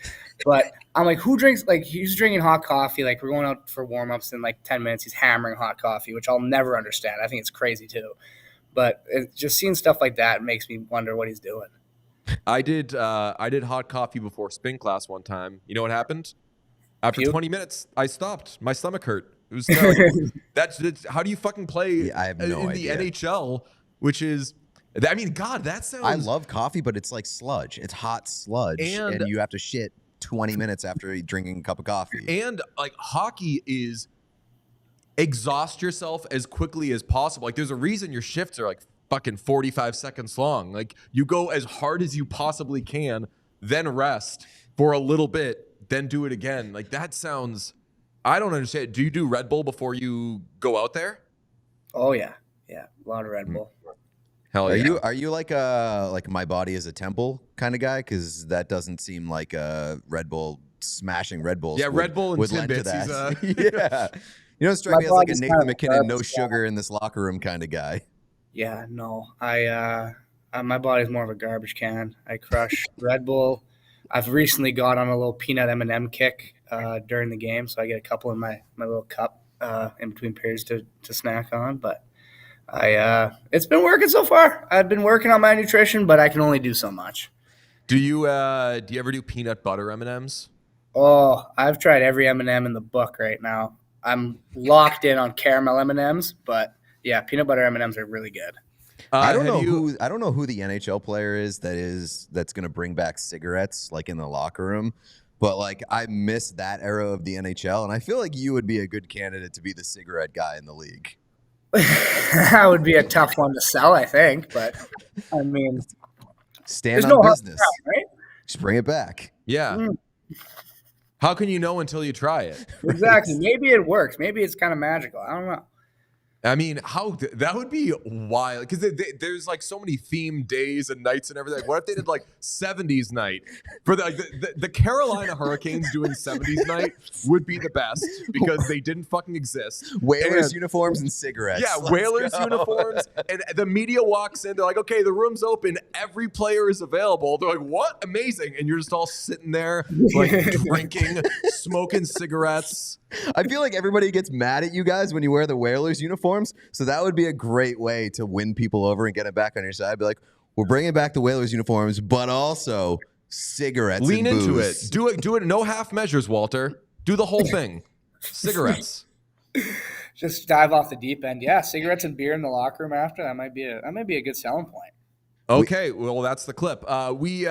But I'm like, who drinks? Like, he's drinking hot coffee. Like, we're going out for warm ups in like 10 minutes. He's hammering hot coffee, which I'll never understand. I think it's crazy too. But just seeing stuff like that makes me wonder what he's doing. I did hot coffee before spin class one time. You know what happened? After 20 minutes, I stopped. My stomach hurt. It was that's how do you fucking play I have no in idea. the NHL, which is, I mean, God, that sounds. I love coffee, but it's like sludge. It's hot sludge, and you have to shit 20 minutes after drinking a cup of coffee. And like hockey is exhaust yourself as quickly as possible. Like there's a reason your shifts are like fucking 45 seconds long. Like you go as hard as you possibly can, then rest for a little bit, then do it again. Like that sounds, I don't understand. Do you do Red Bull before you go out there? Oh yeah, a lot of Red Bull. Hell yeah. Are you like my body is a temple kind of guy? Because that doesn't seem like a Red Bull smashing Red Bulls. Yeah, Red Bull and would lend to Timbits. that. Yeah, you don't strike me as like a Nathan McKinnon, no sugar in this locker room kind of guy. Yeah, no, my body's more of a garbage can. I crush Red Bull. I've recently got on a little peanut M&M kick during the game, so I get a couple in my little cup in between periods to snack on. But it's been working so far. I've been working on my nutrition, but I can only do so much. Do you ever do peanut butter M&Ms? Oh, I've tried every M&M in the book right now. I'm locked in on caramel M&Ms, but yeah, peanut butter M&Ms are really good. I don't know who the NHL player is that's going to bring back cigarettes like in the locker room, but like I miss that era of the NHL, and I feel like you would be a good candidate to be the cigarette guy in the league. That would be a tough one to sell, I think, but I mean, stand on business, right? Just bring it back. Yeah. How can you know until you try it? Exactly. Maybe it works. Maybe it's kind of magical. I don't know. I mean, that would be wild because there's like so many themed days and nights and everything. What if they did like 70s night for the Carolina Hurricanes doing 70s night would be the best because they didn't fucking exist. Whalers uniforms and cigarettes. Yeah, Whalers uniforms, and the media walks in. They're like, "Okay, the room's open. Every player is available." They're like, "What? Amazing!" And you're just all sitting there like drinking, smoking cigarettes. I feel like everybody gets mad at you guys when you wear the Whalers uniforms, so that would be a great way to win people over and get it back on your side. Be like, we're bringing back the Whalers uniforms, but also cigarettes. Lean and into booze. it. Do it. No half measures, Walter. Do the whole thing. Cigarettes. Just dive off the deep end. Yeah, cigarettes and beer in the locker room after that might be a good selling point. Okay, well that's the clip. We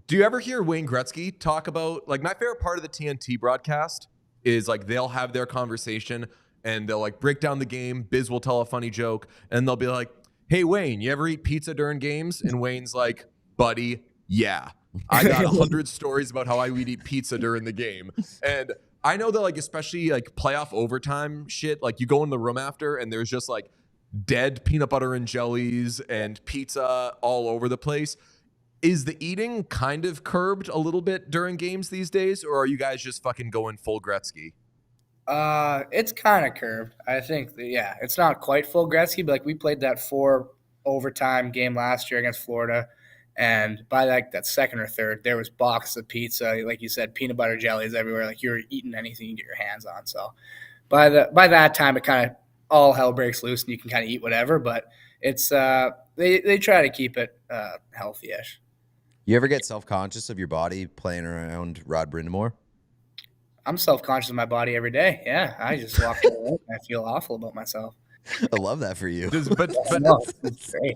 do you ever hear Wayne Gretzky talk about, like, my favorite part of the TNT broadcast is like they'll have their conversation and they'll like break down the game. Biz will tell a funny joke and they'll be like, "Hey Wayne, you ever eat pizza during games?" And Wayne's like, "Buddy, yeah. I got 100 stories about how I would eat pizza during the game." And I know that like especially like playoff overtime shit, like you go in the room after and there's just like dead peanut butter and jellies and pizza all over the place. Is the eating kind of curbed a little bit during games these days, or are you guys just fucking going full Gretzky? It's kind of curbed. I think it's not quite full Gretzky, but like we played that 4 overtime game last year against Florida, and by like that second or third, there was boxes of pizza, like you said, peanut butter jellies everywhere. Like you were eating anything you get your hands on. So by that time, it kind of all hell breaks loose and you can kind of eat whatever, but it's they try to keep it healthy-ish. You ever get self-conscious of your body playing around Rod Brind'Amour? I'm self-conscious of my body every day. Yeah, I just walk away and I feel awful about myself. I love that for you. But No, it's great.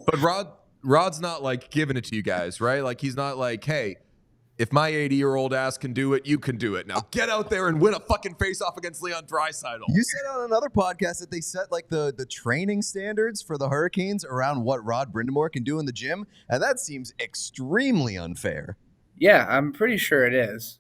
Rod's not like giving it to you guys, right? Like he's not like, "Hey, if my 80-year-old ass can do it, you can do it. Now get out there and win a fucking face-off against Leon Draisaitl." You said on another podcast that they set like the training standards for the Hurricanes around what Rod Brind'Amour can do in the gym, and that seems extremely unfair. Yeah, I'm pretty sure it is.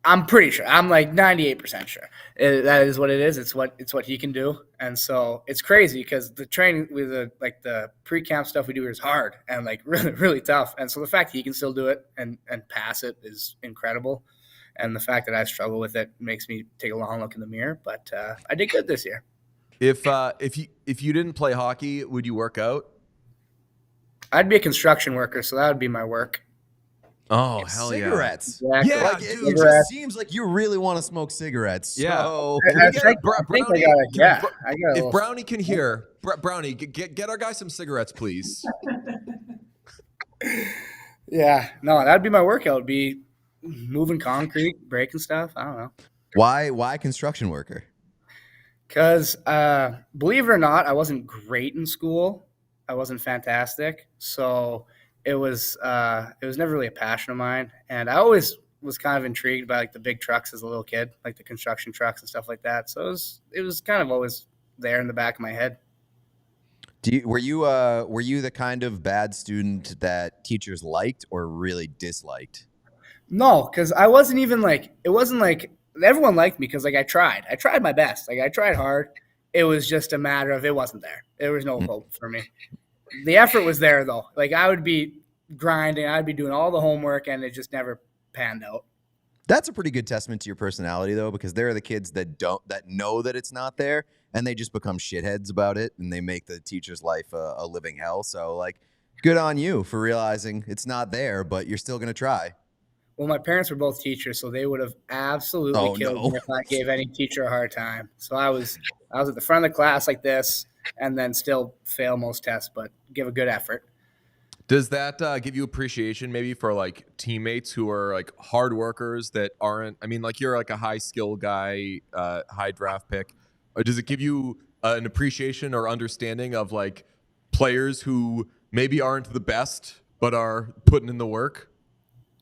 I'm pretty sure. I'm like 98% sure that is what it is. It's what he can do, and so it's crazy because the training with the pre-camp stuff we do is hard and like really really tough. And so the fact that he can still do it and pass it is incredible. And the fact that I struggle with it makes me take a long look in the mirror. But I did good this year. If you didn't play hockey, would you work out? I'd be a construction worker, so that would be my work. Oh, hell cigarettes. yeah. Exactly. Yeah, Like, dude. it just seems like you really want to smoke cigarettes. Yeah. So If Brownie can hear, Brownie, get our guy some cigarettes, please. Yeah, no, that'd be my workout. It'd be moving concrete, breaking stuff. I don't know. Why construction worker? Because believe it or not, I wasn't great in school. I wasn't fantastic, so it was never really a passion of mine. And I always was kind of intrigued by like the big trucks as a little kid, like the construction trucks and stuff like that. So it was kind of always there in the back of my head. Were you the kind of bad student that teachers liked or really disliked? No, because I wasn't even like, it wasn't like everyone liked me because like I tried my best. Like I tried hard. It was just a matter of it wasn't there. There was no hope for me. The effort was there though. Like I would be grinding, I'd be doing all the homework, and it just never panned out. That's a pretty good testament to your personality, though, because there are the kids that know that it's not there, and they just become shitheads about it, and they make the teacher's life a living hell. So, like, good on you for realizing it's not there, but you're still gonna try. Well, my parents were both teachers, so they would have absolutely killed me if I gave any teacher a hard time. So I was at the front of the class like this, and then still fail most tests, but give a good effort. Does that give you appreciation maybe for like teammates who are like hard workers that aren't, I mean, like you're like a high skill guy, high draft pick, or does it give you an appreciation or understanding of like players who maybe aren't the best, but are putting in the work?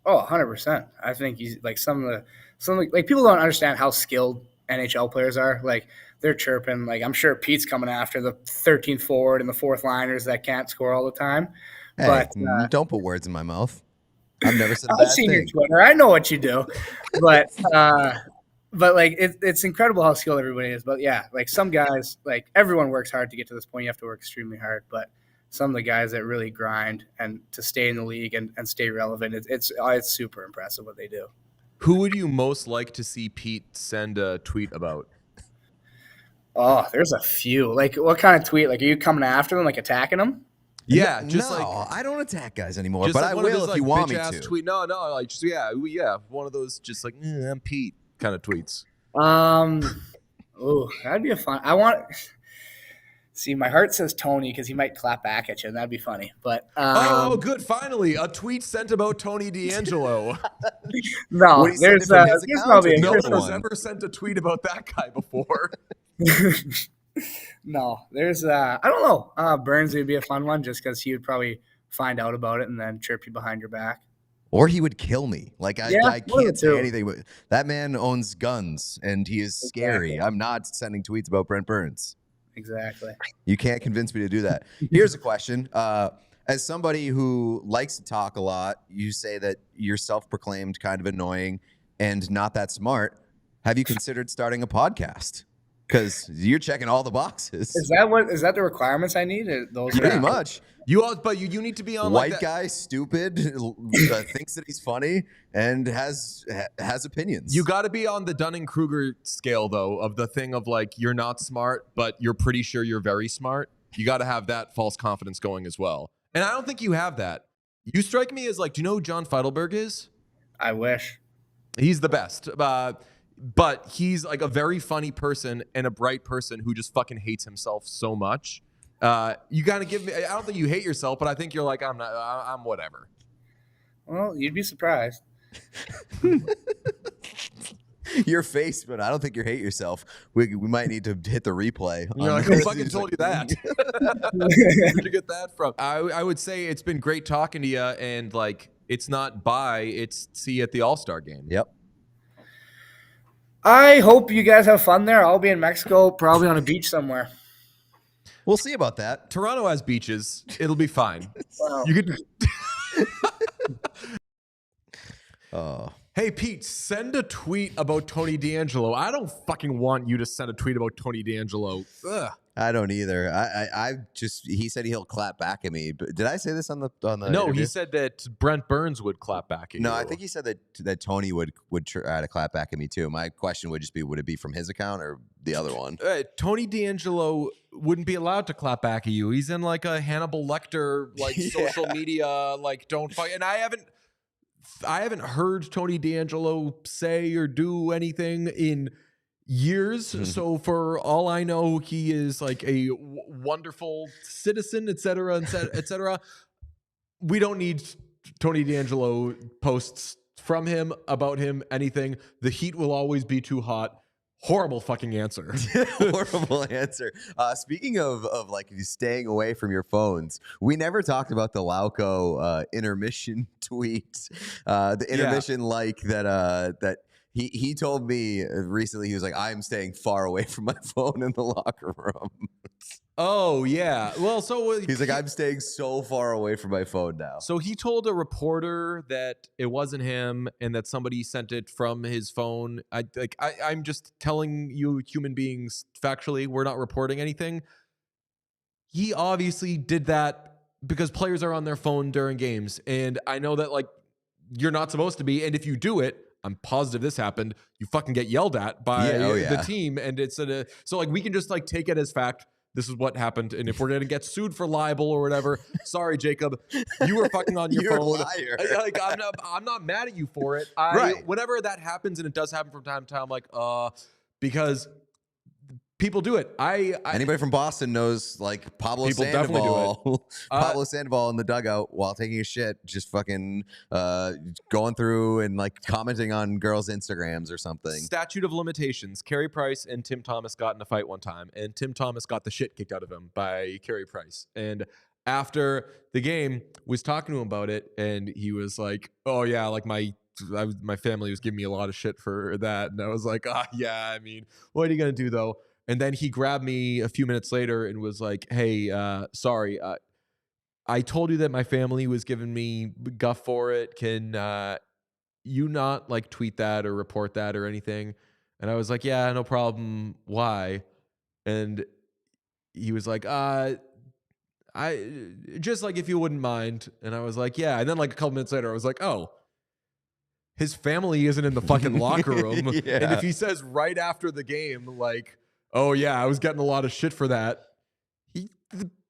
Oh, 100%. I think like some of the people don't understand how skilled NHL players are. Like they're chirping, like I'm sure Pete's coming after the 13th forward and the fourth liners that can't score all the time. Hey, but don't put words in my mouth. I've never said a bad I've seen thing. your Twitter. I know what you do, but like it's incredible how skilled everybody is. But yeah, like some guys, like everyone works hard to get to this point. You have to work extremely hard, but some of the guys that really grind and to stay in the league and stay relevant, it's super impressive what they do. Who would you most like to see Pete send a tweet about? Oh, there's a few. Like what kind of tweet? Like are you coming after them, like attacking them? Yeah, I don't attack guys anymore, but like I will if you want me to. Tweet. No, like just yeah, one of those just like I'm Pete kind of tweets. Oh, that'd be a fun. I want. See, my heart says Tony because he might clap back at you, and that'd be funny. But good! Finally, a tweet sent about Tony DeAngelo. No, there's probably no one has ever sent a tweet about that guy before. No, there's I don't know. Burns would be a fun one just because he would probably find out about it and then chirp you behind your back. Or he would kill me. Like I can't say anything. But that man owns guns and he is scary. Exactly. I'm not sending tweets about Brent Burns. Exactly. You can't convince me to do that. Here's a question. As somebody who likes to talk a lot, you say that you're self-proclaimed kind of annoying and not that smart. Have you considered starting a podcast? Because you're checking all the boxes. Is that the requirements I need? Those pretty much. You need to be on white like guy, stupid, thinks that he's funny and has opinions. You got to be on the Dunning-Kruger scale though, of the thing of like you're not smart, but you're pretty sure you're very smart. You got to have that false confidence going as well. And I don't think you have that. You strike me as like, do you know who John Feidelberg is? I wish. He's the best. But he's like a very funny person and a bright person who just fucking hates himself so much. You gotta give me. I don't think you hate yourself, but I think you're like I'm whatever. Well, you'd be surprised. Your face, but I don't think you hate yourself. We might need to hit the replay. You're like, who fucking told you that? Where'd you get that from? I would say it's been great talking to you, and like it's not bye, it's see you at the All-Star game. Yep. I hope you guys have fun there. I'll be in Mexico, probably on a beach somewhere. We'll see about that. Toronto has beaches. It'll be fine. Wow. You could. Oh. Hey, Pete, send a tweet about Tony DeAngelo. I don't fucking want you to send a tweet about Tony DeAngelo. Ugh. I don't either. I just he said he'll clap back at me. But did I say this on the No, interview? he said that Brent Burns would clap back at you. No, I think he said that Tony would try to clap back at me too. My question would just be, would it be from his account or the other one? Tony D'Angelo wouldn't be allowed to clap back at you. He's in like a Hannibal Lecter social media don't fight. And I haven't heard Tony D'Angelo say or do anything in years. So for all I know, he is like a wonderful citizen, et cetera, et cetera. We don't need Tony D'Angelo posts from him, about him, anything. The heat will always be too hot. Horrible fucking answer. Horrible answer. Speaking of like staying away from your phones, we never talked about the Lauco intermission tweet. The intermission that he told me recently. He was like, "I'm staying far away from my phone in the locker room." Oh yeah. Well, so he's like, "I'm staying so far away from my phone now." So he told a reporter that it wasn't him and that somebody sent it from his phone. I'm just telling you, human beings, factually, we're not reporting anything. He obviously did that because players are on their phone during games, and I know that you're not supposed to be. And if you do it, I'm positive this happened. You fucking get yelled at by the team, and it's so we can just take it as fact. This is what happened, and if we're gonna get sued for libel or whatever, sorry, Jacob, you were fucking on your phone. I'm not mad at you for it. Whenever that happens, and it does happen from time to time, I'm like, because people do it. Anybody from Boston knows Pablo Sandoval. Pablo Sandoval in the dugout while taking a shit, just fucking going through and commenting on girls' Instagrams or something. Statute of limitations. Carey Price and Tim Thomas got in a fight one time, and Tim Thomas got the shit kicked out of him by Carey Price. And after the game, was talking to him about it, and he was like, "Oh yeah, my family was giving me a lot of shit for that," and I was like, yeah. I mean, what are you gonna do though? And then he grabbed me a few minutes later and was like, "Hey, sorry, I told you that my family was giving me guff for it. Can you not tweet that or report that or anything?" And I was like, "Yeah, no problem. Why?" And he was like, "I just if you wouldn't mind." And I was like, "Yeah." And then a couple minutes later, I was like, "Oh, his family isn't in the fucking locker room." And if he says right after the game, "Oh yeah, I was getting a lot of shit for that,"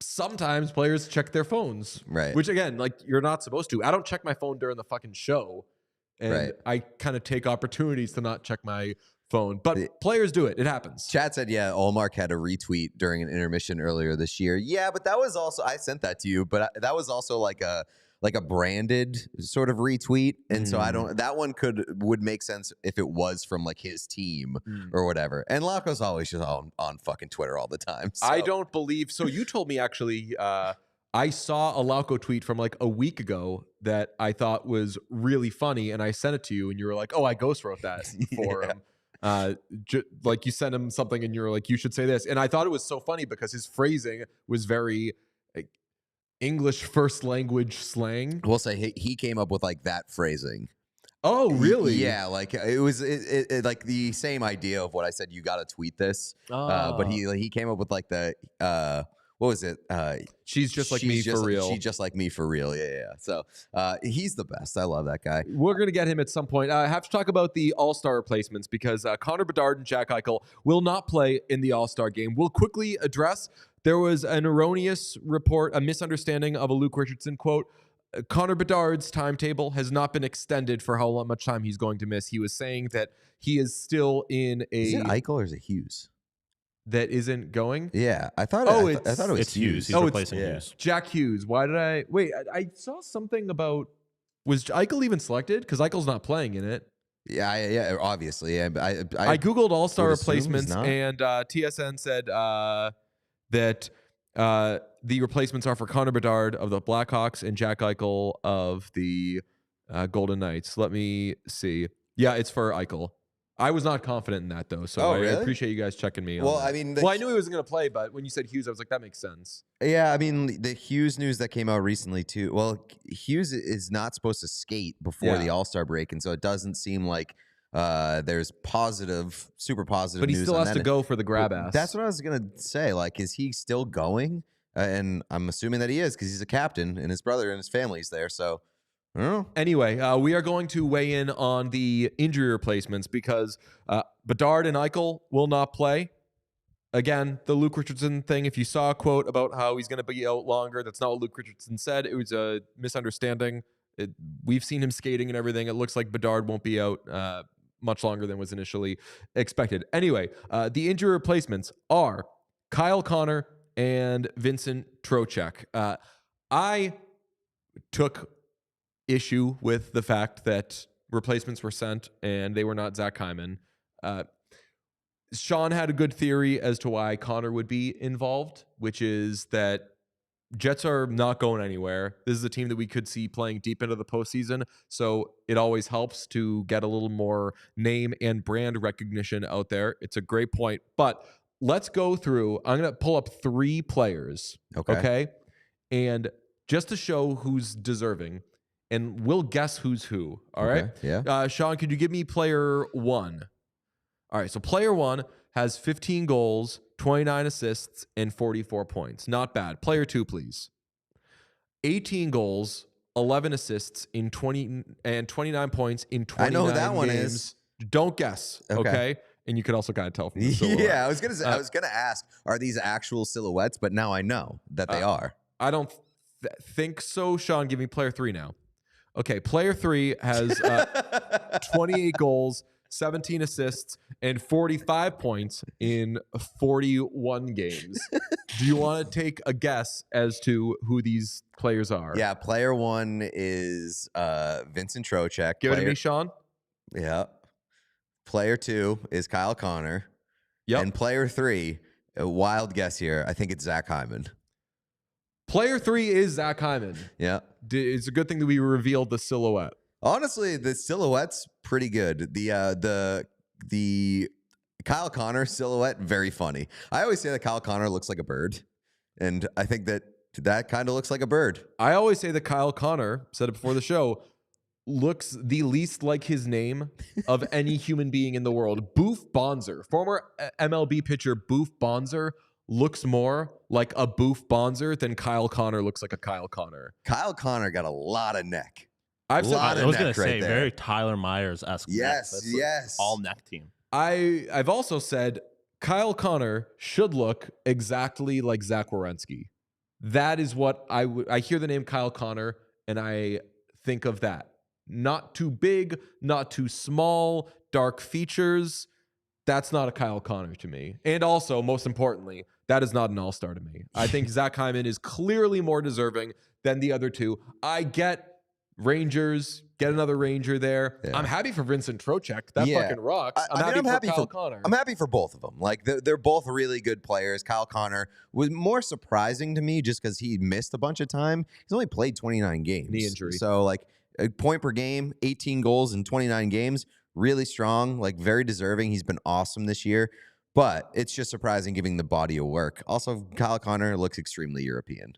sometimes players check their phones, right? Which again, you're not supposed to. I don't check my phone during the fucking show, and I kind of take opportunities to not check my phone. But players do it. It happens. Chat said, "Yeah, Allmark had a retweet during an intermission earlier this year." Yeah, but that was also, I sent that to you, but that was also like a branded sort of retweet. And so that one would make sense if it was from his team or whatever. And Lauco's always just on fucking Twitter all the time. So. I don't believe, so you told me actually, I saw a Lauco tweet from a week ago that I thought was really funny, and I sent it to you, and you were like, "Oh, I ghost wrote that for him." You sent him something and you were like, "You should say this." And I thought it was so funny because his phrasing was very English first language slang. We'll say he came up with that phrasing. Oh, really? Yeah, it was the same idea of what I said. You got to tweet this, but he came up with the what was it? She's just like me for real. She's just like me for real. Yeah. So he's the best. I love that guy. We're gonna get him at some point. I have to talk about the All-Star replacements because Connor Bedard and Jack Eichel will not play in the All-Star game. We'll quickly address. There was an erroneous report, a misunderstanding of a Luke Richardson quote. Connor Bedard's timetable has not been extended for how much time he's going to miss. He was saying that he is still in a... Is it Eichel or is it Hughes? That isn't going? Yeah, I thought it was Hughes. He's replacing Hughes. Jack Hughes. Why did I... Wait, I saw something about... Was Eichel even selected? Because Eichel's not playing in it. Yeah, obviously. Yeah, I Googled All-Star replacements and TSN said... that the replacements are for Connor Bedard of the Blackhawks and Jack Eichel of the Golden Knights. Let me see. Yeah, it's for Eichel. I was not confident in that, though, so I appreciate you guys checking me on that. I mean... I knew he wasn't going to play, but when you said Hughes, I was like, that makes sense. Yeah, I mean, the Hughes news that came out recently, too. Well, Hughes is not supposed to skate before the All-Star break, and so it doesn't seem like There's super positive But he news still on has that to end. go for the grab ass. That's what I was going to say. Like, is he still going? And I'm assuming that he is because he's a captain and his brother and his family's there. So, I don't know. Anyway, we are going to weigh in on the injury replacements because Bedard and Eichel will not play. Again, the Luke Richardson thing, if you saw a quote about how he's going to be out longer, that's not what Luke Richardson said. It was a misunderstanding. We've seen him skating and everything. It looks like Bedard won't be out much longer than was initially expected. Anyway, the injury replacements are Kyle Connor and Vincent Trochek. I took issue with the fact that replacements were sent and they were not Zach Hyman. Sean had a good theory as to why Connor would be involved, which is that Jets are not going anywhere. This is a team that we could see playing deep into the postseason, so it always helps to get a little more name and brand recognition out there. It's a great point, but let's go through. I'm going to pull up 3 players, okay? And just to show who's deserving, and we'll guess who's who, all right? Yeah. Sean, could you give me player 1? All right, so player 1 has 15 goals, 29 assists, and 44 points. Not bad. Player 2, please. 18 goals, 11 assists in 29 points in 29 I know who that games. one is. Don't guess, okay? And you could also kind of tell from the silhouette. Yeah, I was gonna ask, are these actual silhouettes? But now I know that they are. I don't think so. Sean, give me player 3 now. Okay, player 3 has 28 goals, 17 assists, and 45 points in 41 games. Do you want to take a guess as to who these players are? Yeah, player 1 is Vincent Trochek. Give it to me, Sean. Yeah. Player 2 is Kyle Connor. Yep. And player 3, a wild guess here, I think it's Zach Hyman. Player 3 is Zach Hyman. Yeah. It's a good thing that we revealed the silhouette. Honestly, the silhouette's pretty good. The Kyle Connor silhouette, very funny. I always say that Kyle Connor looks like a bird, and I think that kind of looks like a bird. I always say that Kyle Connor, said it before the show, looks the least like his name of any human being in the world. Boof Bonser, former MLB pitcher Boof Bonser, looks more like a Boof Bonser than Kyle Connor looks like a Kyle Connor. Kyle Connor got a lot of neck. I was going to say, right there. very Tyler Myers-esque. Yes, yes. All neck team. I've also said Kyle Connor should look exactly like Zach Werenski. That is what I hear the name Kyle Connor and I think of that. Not too big, not too small, dark features. That's not a Kyle Connor to me. And also, most importantly, that is not an all-star to me. I think Zach Hyman is clearly more deserving than the other two. I get Rangers, get another Ranger there. Yeah. I'm happy for Vincent Trochek. That fucking rocks. I'm happy for Kyle Connor. I'm happy for both of them. Like, they're both really good players. Kyle Connor was more surprising to me just because he missed a bunch of time. He's only played 29 games. Knee injury. So, like, a point per game, 18 goals in 29 games. Really strong, like, very deserving. He's been awesome this year. But it's just surprising giving the body of work. Also, Kyle Connor looks extremely European.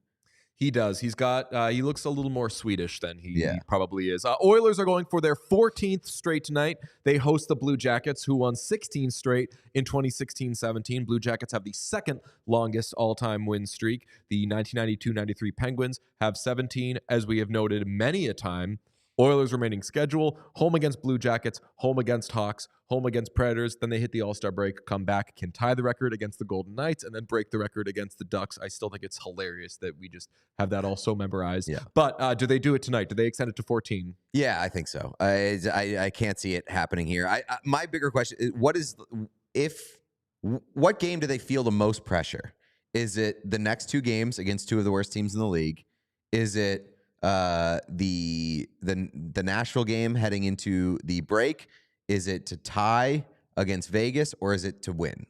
He does. He's got, he looks a little more Swedish than he probably is. Oilers are going for their 14th straight tonight. They host the Blue Jackets, who won 16 straight in 2016-17. Blue Jackets have the second longest all-time win streak. The 1992-93 Penguins have 17, as we have noted many a time. Oilers remaining schedule, home against Blue Jackets, home against Hawks, home against Predators. Then they hit the All-Star break, come back, can tie the record against the Golden Knights, and then break the record against the Ducks. I still think it's hilarious that we just have that all so memorized. Yeah. But do they do it tonight? Do they extend it to 14? Yeah, I think so. I can't see it happening here. My bigger question is, what game do they feel the most pressure? Is it the next 2 games against 2 of the worst teams in the league? Is it the Nashville game heading into the break? Is it to tie against Vegas, or is it to win?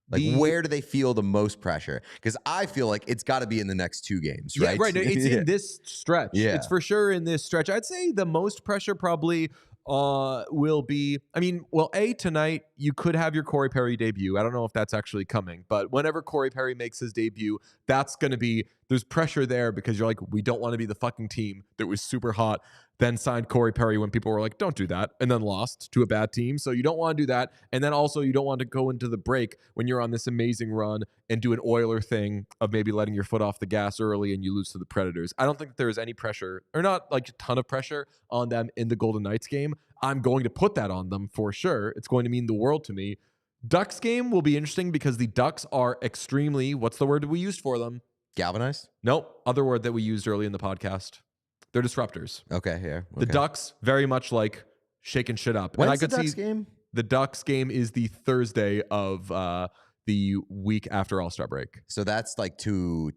Like, where do they feel the most pressure? Because I feel like it's got to be in the next 2 games, right? Yeah, right. It's in this stretch. Yeah. It's for sure in this stretch. I'd say the most pressure probably will be, tonight you could have your Corey Perry debut. I don't know if that's actually coming, but whenever Corey Perry makes his debut, that's going to be there's pressure there because you're like, we don't want to be the fucking team that was super hot, then signed Corey Perry when people were like, don't do that, and then lost to a bad team. So you don't want to do that. And then also you don't want to go into the break when you're on this amazing run and do an Oiler thing of maybe letting your foot off the gas early and you lose to the Predators. I don't think there's any pressure, or not like a ton of pressure on them in the Golden Knights game. I'm going to put that on them for sure. It's going to mean the world to me. Ducks game will be interesting because the Ducks are extremely, what's the word we used for them? Galvanized? Nope. Other word that we used early in the podcast. They're disruptors. Okay, yeah. Okay. The Ducks very much like shaking shit up. When's and I could the Ducks see game? The Ducks game is the Thursday of the week after All-Star break. So that's like to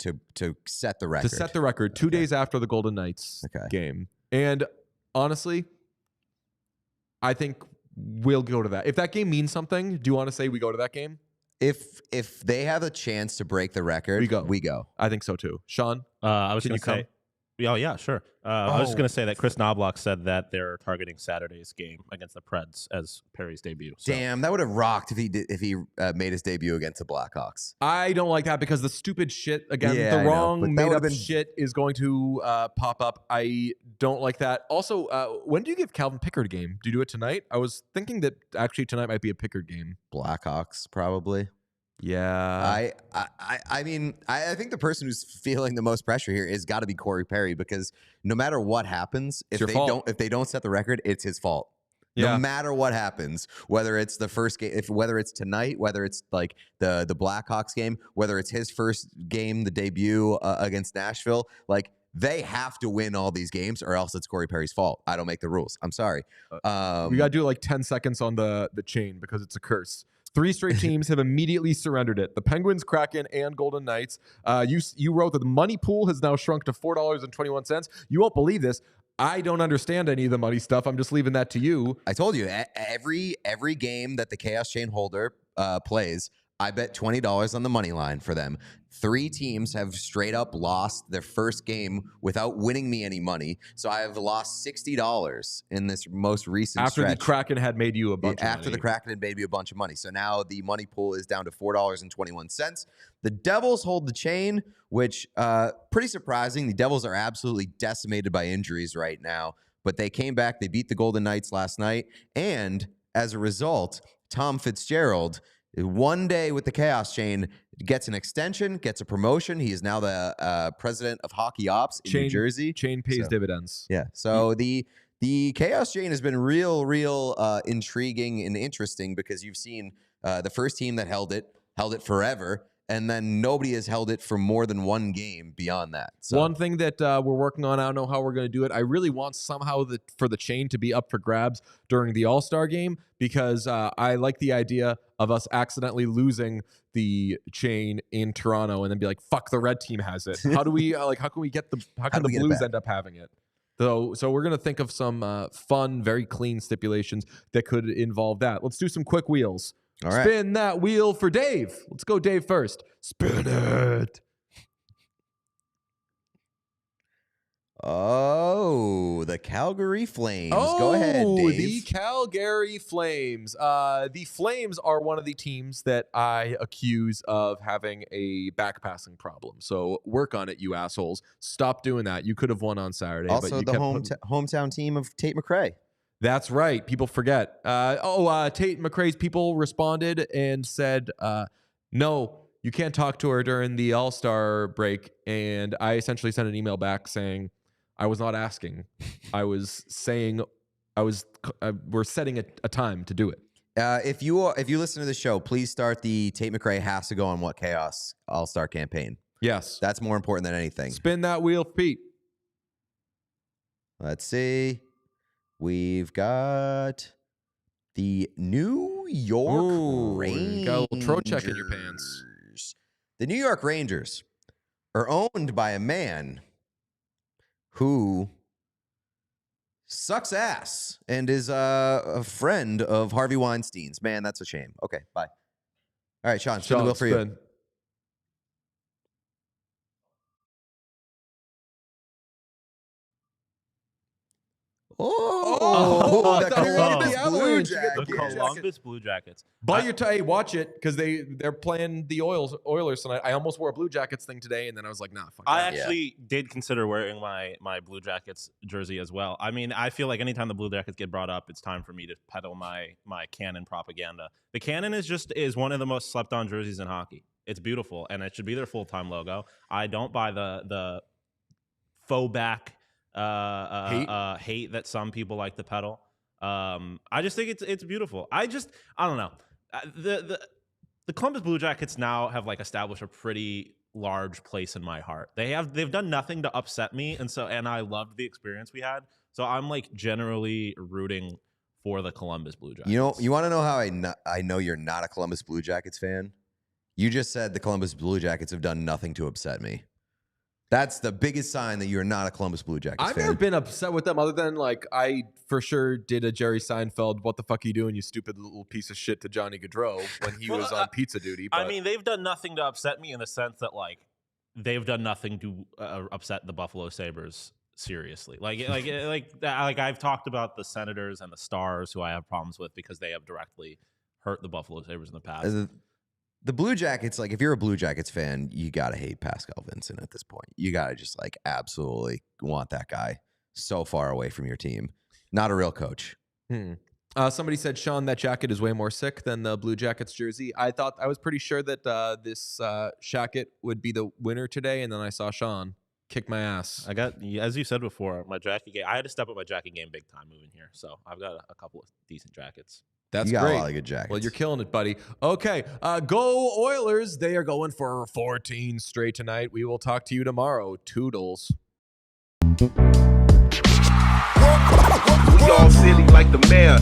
set the record. To set the record, 2 days after the Golden Knights game. And honestly, I think we'll go to that. If that game means something, do you want to say we go to that game? If they have a chance to break the record, we go. I think so too. Sean? I was going to say... Oh, yeah, sure. I was just going to say that Chris Knobloch said that they're targeting Saturday's game against the Preds as Perry's debut. So. Damn, that would have rocked if he made his debut against the Blackhawks. I don't like that because the stupid shit, again, the wrong made-up shit is going to pop up. I don't like that. Also, when do you give Calvin Pickard a game? Do you do it tonight? I was thinking that actually tonight might be a Pickard game. Blackhawks, probably. Yeah. I mean, I think the person who's feeling the most pressure here is got to be Corey Perry, because no matter what happens, if they don't set the record, it's his fault. Yeah. No matter what happens, whether it's the first game, whether it's tonight, whether it's like the Blackhawks game, whether it's his first game, the debut against Nashville, like they have to win all these games or else it's Corey Perry's fault. I don't make the rules. I'm sorry. We got to do like 10 seconds on the chain because it's a curse. 3 straight teams have immediately surrendered it. The Penguins, Kraken, and Golden Knights. You wrote that the money pool has now shrunk to $4.21. You won't believe this. I don't understand any of the money stuff. I'm just leaving that to you. I told you, every game that the Chaos Chain holder plays, I bet $20 on the money line for them. 3 teams have straight up lost their first game without winning me any money. So I have lost $60 in this most recent After stretch. the Kraken had made you a bunch of money. After the Kraken had made me a bunch of money. So now the money pool is down to $4.21. The Devils hold the chain, which pretty surprising. The Devils are absolutely decimated by injuries right now. But they came back. They beat the Golden Knights last night. And as a result, Tom Fitzgerald, 1 day with the Chaos Chain, gets an extension, gets a promotion. He is now the president of hockey ops in New Jersey. Chain pays dividends. Yeah. So the Chaos Chain has been real intriguing and interesting because you've seen the first team that held it forever. And then nobody has held it for more than 1 game beyond that. So. One thing that we're working on, I don't know how we're going to do it. I really want somehow for the chain to be up for grabs during the All-Star game because I like the idea of us accidentally losing the chain in Toronto and then be like, fuck, the red team has it. How do we how can the Blues end up having it? So we're going to think of some fun, very clean stipulations that could involve that. Let's do some quick wheels. All right. Spin that wheel for Dave. Let's go Dave first. Spin it. Oh, the Calgary Flames. Go ahead, Dave. The Calgary Flames. The Flames are one of the teams that I accuse of having a backpassing problem. So work on it, you assholes. Stop doing that. You could have won on Saturday. Also, but you the hometown team of Tate McRae. That's right. People forget. Tate McRae's people responded and said, no, you can't talk to her during the All-Star break. And I essentially sent an email back saying, I was not asking. I was saying we're setting a time to do it. If you listen to the show, please start the Tate McRae has to go on What Chaos All-Star campaign. Yes. That's more important than anything. Spin that wheel, Pete. Let's see. We've got the New York Rangers. Got a little Trocheck in your pants. The New York Rangers are owned by a man who sucks ass and is a friend of Harvey Weinstein's. Man, that's a shame. Okay, bye. All right, Sean, spin the wheel for you. The Columbus the Blue Avalanche. You get The Jackets. Columbus Blue Jackets. But hey, watch it because they're playing the Oilers tonight. I almost wore a Blue Jackets thing today, and then I was like, nah, fuck I that. actually did consider wearing my Blue Jackets jersey as well. I mean, I feel like anytime the Blue Jackets get brought up, it's time for me to peddle my Cannon propaganda. The Cannon is one of the most slept on jerseys in hockey. It's beautiful, and it should be their full-time logo. I don't buy the faux back hate that some people like to peddle. I just think it's beautiful. I don't know. The Columbus Blue Jackets now have like established a pretty large place in my heart. They've done nothing to upset me, and I loved the experience we had. So I'm like generally rooting for the Columbus Blue Jackets. You want to know how I know you're not a Columbus Blue Jackets fan? You just said the Columbus Blue Jackets have done nothing to upset me. That's the biggest sign that you're not a Columbus Blue Jackets fan. I've never been upset with them other than like I for sure did a Jerry Seinfeld, what the fuck are you doing, you stupid little piece of shit to Johnny Gaudreau when he was on pizza duty. But I mean, they've done nothing to upset me in the sense that like they've done nothing to upset the Buffalo Sabres seriously. Like I've talked about the Senators and the Stars who I have problems with because they have directly hurt the Buffalo Sabres in the past. The Blue Jackets, like if you're a Blue Jackets fan, you got to hate Pascal Vincent at this point. You got to just like absolutely want that guy so far away from your team. Not a real coach. Somebody said, Sean, that jacket is way more sick than the Blue Jackets jersey. I was pretty sure that this Shacket would be the winner today, and then I saw Sean kick my ass. I got, as you said before, my jacket game. I had to step up my jacket game big time moving here, so I've got a couple of decent jackets. That's you got great. a lot of good jackets. Well, you're killing it, buddy. Okay, go Oilers. They are going for 14 straight tonight. We will talk to you tomorrow. Toodles. We all silly like the mayor.